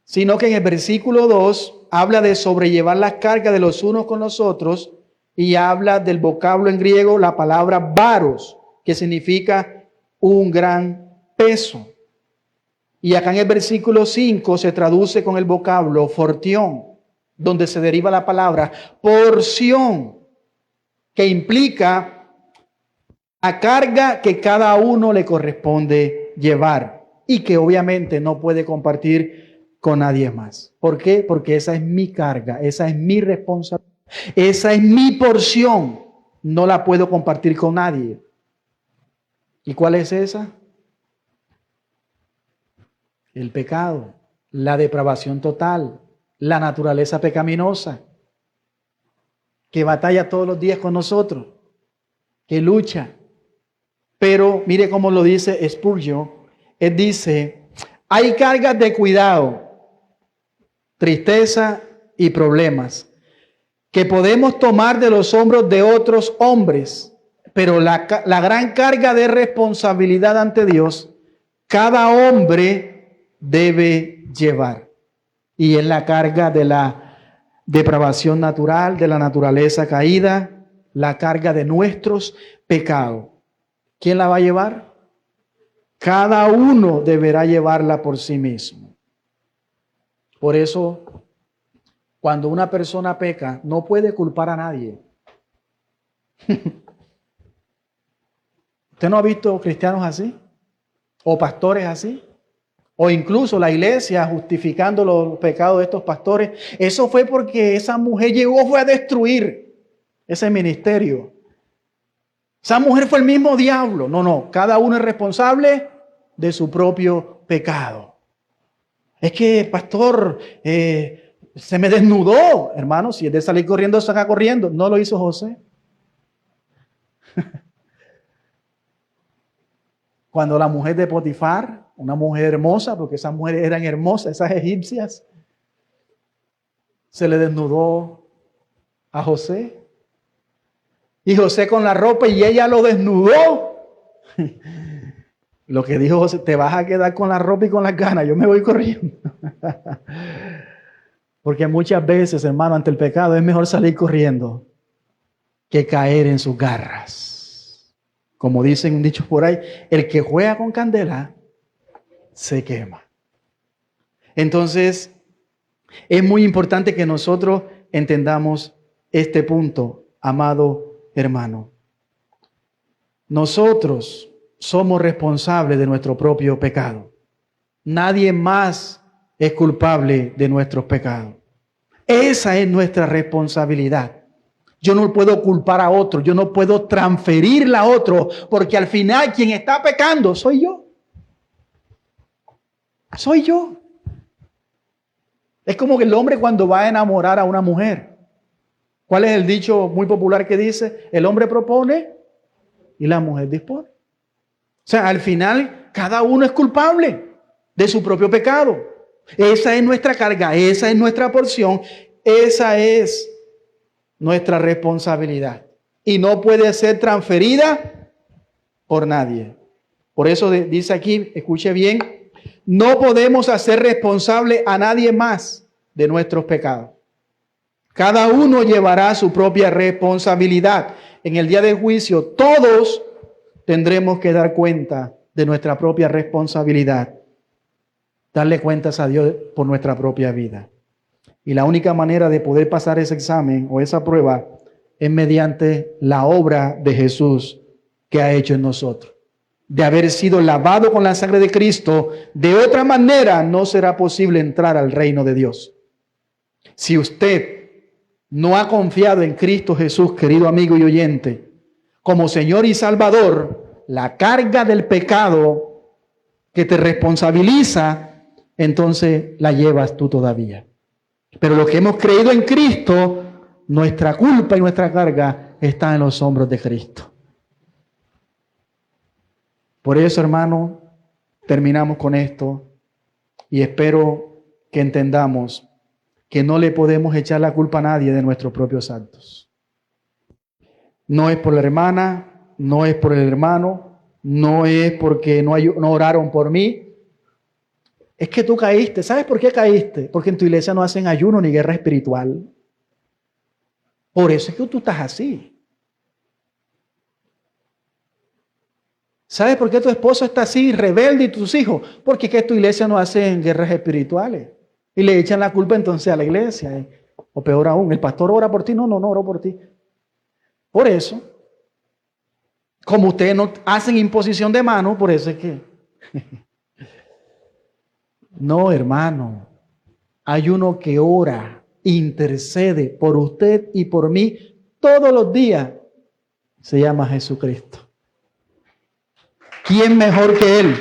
Sino que en el versículo 2 habla de sobrellevar las cargas de los unos con los otros y habla del vocablo en griego, la palabra varos, que significa un gran peso. Y acá en el versículo 5 se traduce con el vocablo fortión, donde se deriva la palabra porción, que implica la carga que cada uno le corresponde llevar y que obviamente no puede compartir con nadie más. ¿Por qué? Porque esa es mi carga, esa es mi responsabilidad, esa es mi porción. No la puedo compartir con nadie. ¿Y cuál es esa? El pecado, la depravación total, la naturaleza pecaminosa, que batalla todos los días con nosotros, que lucha. Pero mire cómo lo dice Spurgeon. Él dice, hay cargas de cuidado, tristeza y problemas que podemos tomar de los hombros de otros hombres, pero la gran carga de responsabilidad ante Dios, cada hombre debe llevar. Y es la carga de la depravación natural, de la naturaleza caída, la carga de nuestros pecados. ¿Quién la va a llevar? Cada uno deberá llevarla por sí mismo. Por eso, cuando una persona peca, no puede culpar a nadie. ¿Usted no ha visto cristianos así? ¿O pastores así? O incluso la iglesia justificando los pecados de estos pastores. Eso fue porque esa mujer fue a destruir ese ministerio. Esa mujer fue el mismo diablo. No, cada uno es responsable de su propio pecado. Es que, pastor, se me desnudó. Hermano, si es de salir corriendo, salga corriendo. No lo hizo José. Cuando la mujer de Potifar, una mujer hermosa, porque esas mujeres eran hermosas, esas egipcias, se le desnudó a José. Y José con la ropa y ella lo desnudó. Lo que dijo José, te vas a quedar con la ropa y con las ganas, yo me voy corriendo. Porque muchas veces, hermano, ante el pecado es mejor salir corriendo que caer en sus garras. Como dicen dichos por ahí, el que juega con candela se quema. Entonces, es muy importante que nosotros entendamos este punto, amado hermano. Nosotros somos responsables de nuestro propio pecado. Nadie más es culpable de nuestros pecados. Esa es nuestra responsabilidad. Yo no puedo culpar a otro, yo no puedo transferirla a otro, porque al final quien está pecando soy yo. Soy yo. Es como que el hombre cuando va a enamorar a una mujer. ¿Cuál es el dicho muy popular que dice? El hombre propone y la mujer dispone. O sea, al final cada uno es culpable de su propio pecado. Esa es nuestra carga, esa es nuestra porción, esa es nuestra responsabilidad. Y no puede ser transferida por nadie. Por eso dice aquí, escuche bien, no podemos hacer responsable a nadie más de nuestros pecados. Cada uno llevará su propia responsabilidad. En el día del juicio, todos tendremos que dar cuenta de nuestra propia responsabilidad. Darle cuentas a Dios por nuestra propia vida. Y la única manera de poder pasar ese examen o esa prueba es mediante la obra de Jesús que ha hecho en nosotros. De haber sido lavado con la sangre de Cristo, de otra manera no será posible entrar al reino de Dios. Si usted no ha confiado en Cristo Jesús, querido amigo y oyente, como Señor y Salvador, la carga del pecado que te responsabiliza, entonces la llevas tú todavía. Pero los que hemos creído en Cristo, nuestra culpa y nuestra carga está en los hombros de Cristo. Por eso, hermano, terminamos con esto y espero que entendamos que no le podemos echar la culpa a nadie de nuestros propios actos. No es por la hermana, no es por el hermano, no es porque no oraron por mí. Es que tú caíste. ¿Sabes por qué caíste? Porque en tu iglesia no hacen ayuno ni guerra espiritual. Por eso es que tú estás así. ¿Sabes por qué tu esposo está así, rebelde, y tus hijos? Porque es que tu iglesia no hace guerras espirituales. Y le echan la culpa entonces a la iglesia. O peor aún, el pastor ora por ti. No oro por ti. Por eso, como ustedes no hacen imposición de mano, por eso es que... No, hermano. Hay uno que ora, intercede por usted y por mí todos los días. Se llama Jesucristo. ¿Quién mejor que Él?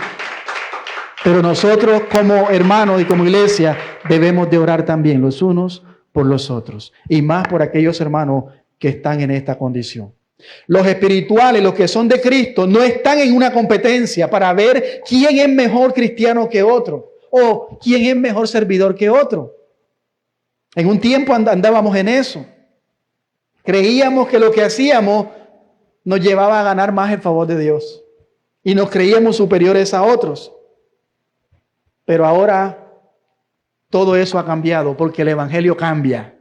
Pero nosotros como hermanos y como iglesia debemos de orar también los unos por los otros. Y más por aquellos hermanos que están en esta condición. Los espirituales, los que son de Cristo, no están en una competencia para ver quién es mejor cristiano que otro o quién es mejor servidor que otro. En un tiempo andábamos en eso. Creíamos que lo que hacíamos nos llevaba a ganar más el favor de Dios. Y nos creíamos superiores a otros. Pero ahora todo eso ha cambiado porque el Evangelio cambia.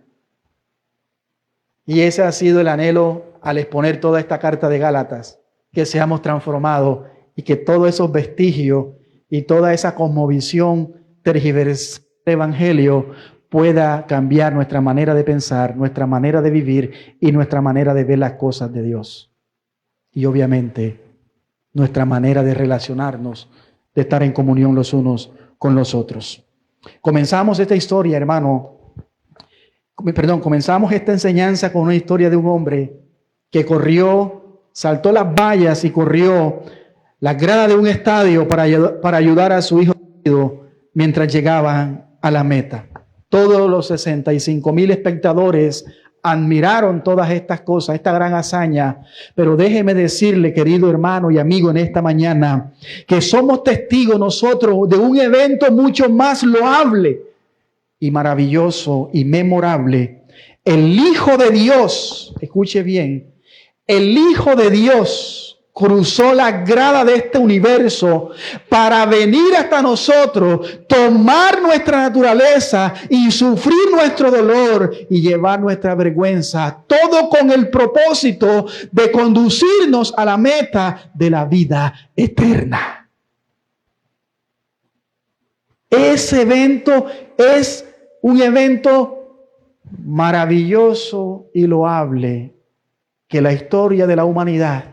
Y ese ha sido el anhelo al exponer toda esta carta de Gálatas, que seamos transformados y que todos esos vestigios y toda esa cosmovisión tergiversada del Evangelio pueda cambiar nuestra manera de pensar, nuestra manera de vivir y nuestra manera de ver las cosas de Dios. Y obviamente nuestra manera de relacionarnos, de estar en comunión los unos con los otros. Comenzamos esta historia, comenzamos esta enseñanza con una historia de un hombre que corrió, saltó las vallas y corrió las gradas de un estadio para ayudar a su hijo mientras llegaban a la meta. Todos los 65,000 espectadores admiraron todas estas cosas, esta gran hazaña. Pero déjeme decirle, querido hermano y amigo, en esta mañana, que somos testigos nosotros de un evento mucho más loable y maravilloso y memorable. El Hijo de Dios, escuche bien, el Hijo de Dios cruzó la grada de este universo para venir hasta nosotros, tomar nuestra naturaleza y sufrir nuestro dolor y llevar nuestra vergüenza, todo con el propósito de conducirnos a la meta de la vida eterna. Ese evento es un evento maravilloso y loable que la historia de la humanidad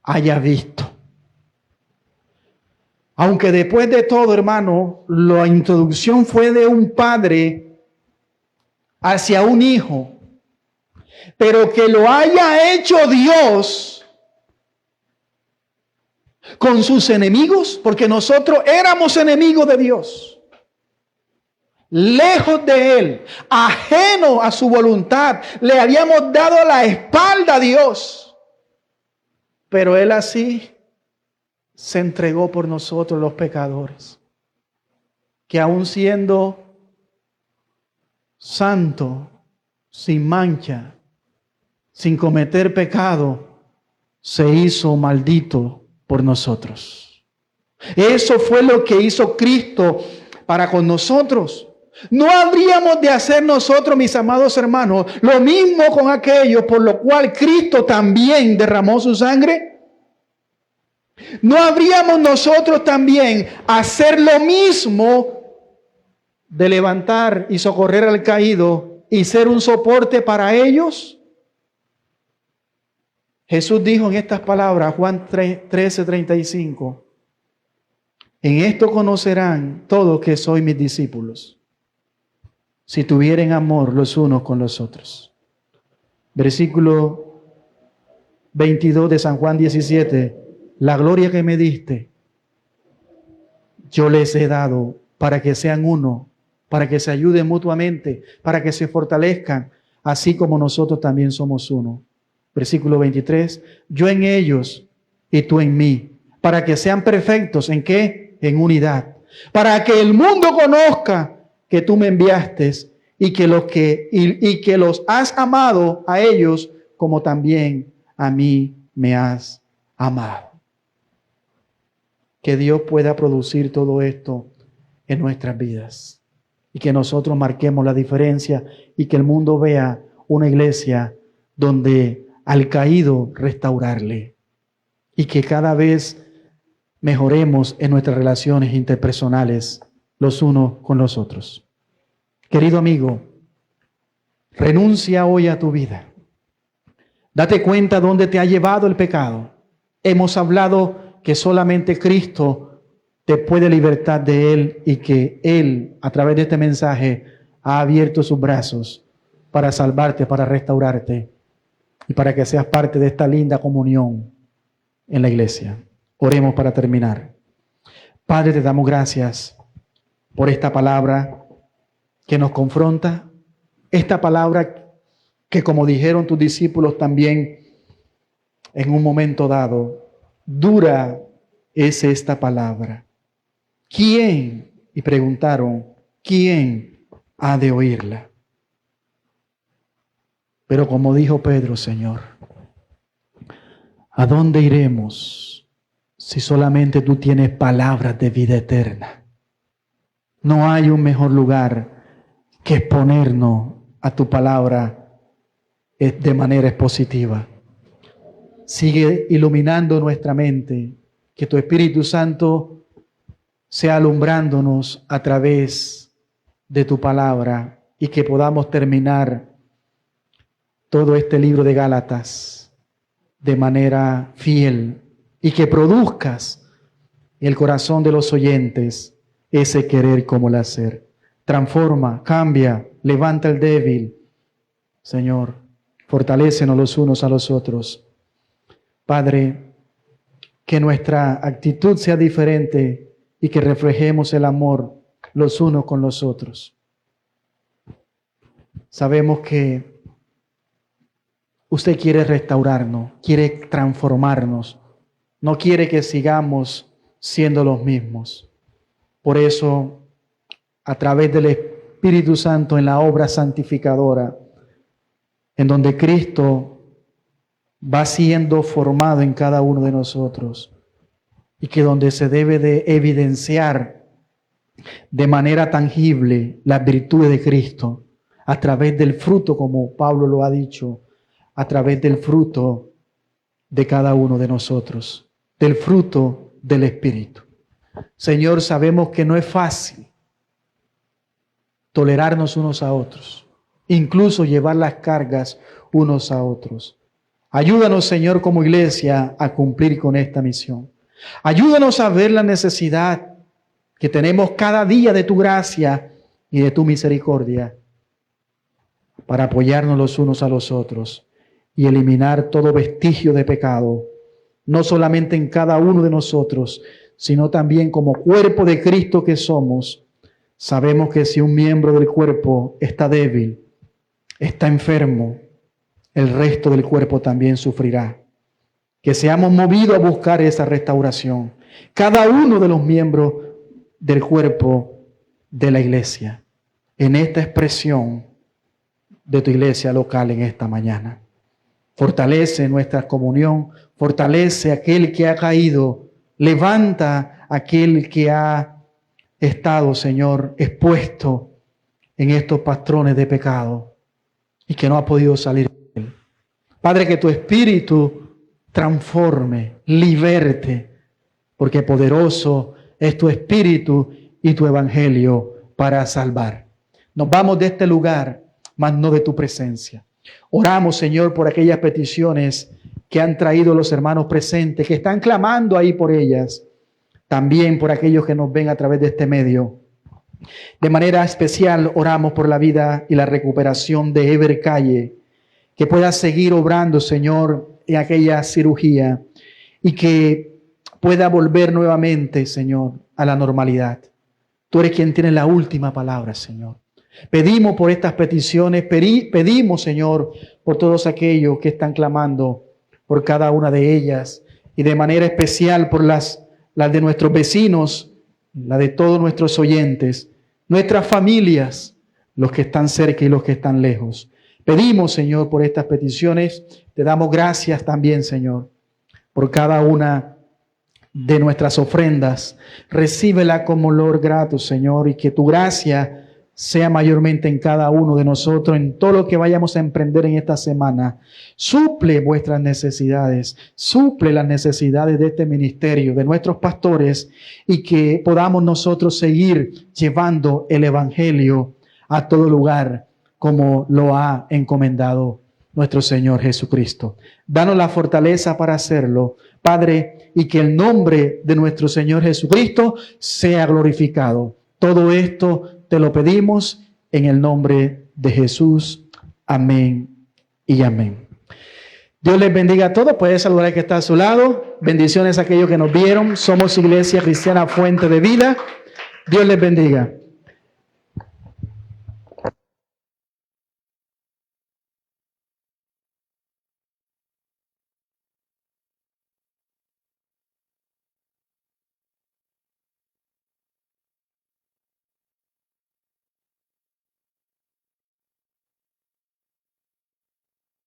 haya visto. Aunque después de todo, hermano, la introducción fue de un padre hacia un hijo, pero que lo haya hecho Dios con sus enemigos, porque nosotros éramos enemigos de Dios, lejos de Él, ajeno a su voluntad, le habíamos dado la espalda a Dios. Pero Él así se entregó por nosotros los pecadores, que aun siendo santo, sin mancha, sin cometer pecado, se hizo maldito por nosotros. Eso fue lo que hizo Cristo para con nosotros. ¿No habríamos de hacer nosotros, mis amados hermanos, lo mismo con aquellos por lo cual Cristo también derramó su sangre? ¿No habríamos nosotros también hacer lo mismo de levantar y socorrer al caído y ser un soporte para ellos? Jesús dijo en estas palabras, Juan 13:35, en esto conocerán todos que sois mis discípulos, si tuvieren amor los unos con los otros. Versículo 22 de San Juan 17. La gloria que me diste, yo les he dado para que sean uno, para que se ayuden mutuamente, para que se fortalezcan, así como nosotros también somos uno. Versículo 23. Yo en ellos y tú en mí, para que sean perfectos. ¿En qué? En unidad. Para que el mundo conozca que tú me enviaste y que los has amado a ellos como también a mí me has amado. Que Dios pueda producir todo esto en nuestras vidas y que nosotros marquemos la diferencia y que el mundo vea una iglesia donde al caído restaurarle y que cada vez mejoremos en nuestras relaciones interpersonales los unos con los otros. Querido amigo, renuncia hoy a tu vida. Date cuenta dónde te ha llevado el pecado. Hemos hablado que solamente Cristo te puede libertar de él y que Él, a través de este mensaje, ha abierto sus brazos para salvarte, para restaurarte y para que seas parte de esta linda comunión en la iglesia. Oremos para terminar. Padre, te damos gracias por esta palabra que nos confronta, esta palabra que, como dijeron tus discípulos también en un momento dado, dura es esta palabra. ¿Quién? Y preguntaron, ¿quién ha de oírla? Pero como dijo Pedro, Señor, ¿a dónde iremos si solamente tú tienes palabras de vida eterna? No hay un mejor lugar que exponernos a tu palabra de manera expositiva. Sigue iluminando nuestra mente, que tu Espíritu Santo sea alumbrándonos a través de tu palabra y que podamos terminar todo este libro de Gálatas de manera fiel y que produzcas en el corazón de los oyentes ese querer como el hacer. Transforma, cambia, levanta el débil. Señor, fortalécenos los unos a los otros. Padre, que nuestra actitud sea diferente y que reflejemos el amor los unos con los otros. Sabemos que usted quiere restaurarnos, quiere transformarnos, no quiere que sigamos siendo los mismos. Por eso, a través del Espíritu Santo en la obra santificadora, en donde Cristo va siendo formado en cada uno de nosotros, y que donde se debe de evidenciar de manera tangible las virtudes de Cristo, a través del fruto, como Pablo lo ha dicho, a través del fruto de cada uno de nosotros, del fruto del Espíritu. Señor, sabemos que no es fácil tolerarnos unos a otros, incluso llevar las cargas unos a otros. Ayúdanos, Señor, como iglesia a cumplir con esta misión. Ayúdanos a ver la necesidad que tenemos cada día de tu gracia y de tu misericordia para apoyarnos los unos a los otros y eliminar todo vestigio de pecado, no solamente en cada uno de nosotros, sino también como cuerpo de Cristo que somos. Sabemos que si un miembro del cuerpo está débil, está enfermo, el resto del cuerpo también sufrirá. Que seamos movidos a buscar esa restauración. Cada uno de los miembros del cuerpo de la iglesia, en esta expresión de tu iglesia local en esta mañana. Fortalece nuestra comunión, fortalece aquel que ha caído, levanta aquel que ha estado, Señor, expuesto en estos patrones de pecado y que no ha podido salir de él. Padre, que tu Espíritu transforme, liberte, porque poderoso es tu Espíritu y tu Evangelio para salvar. Nos vamos de este lugar, mas no de tu presencia. Oramos, Señor, por aquellas peticiones que han traído los hermanos presentes, que están clamando ahí por ellas. También por aquellos que nos ven a través de este medio. De manera especial oramos por la vida y la recuperación de Ever Calle, que pueda seguir obrando, Señor, en aquella cirugía y que pueda volver nuevamente, Señor, a la normalidad. Tú eres quien tiene la última palabra, Señor. Pedimos por estas peticiones, pedimos, Señor, por todos aquellos que están clamando por cada una de ellas y de manera especial por las de nuestros vecinos, la de todos nuestros oyentes, nuestras familias, los que están cerca y los que están lejos. Pedimos, Señor, por estas peticiones. Te damos gracias también, Señor, por cada una de nuestras ofrendas. Recíbela como olor grato, Señor, y que tu gracia sea mayormente en cada uno de nosotros, en todo lo que vayamos a emprender en esta semana. Suple vuestras necesidades, suple las necesidades de este ministerio, de nuestros pastores, y que podamos nosotros seguir llevando el evangelio a todo lugar como lo ha encomendado nuestro Señor Jesucristo. Danos la fortaleza para hacerlo, Padre, y que el nombre de nuestro Señor Jesucristo sea glorificado. Todo esto te lo pedimos en el nombre de Jesús. Amén y amén. Dios les bendiga a todos. Puede saludar al que está a su lado. Bendiciones a aquellos que nos vieron. Somos Iglesia Cristiana Fuente de Vida. Dios les bendiga.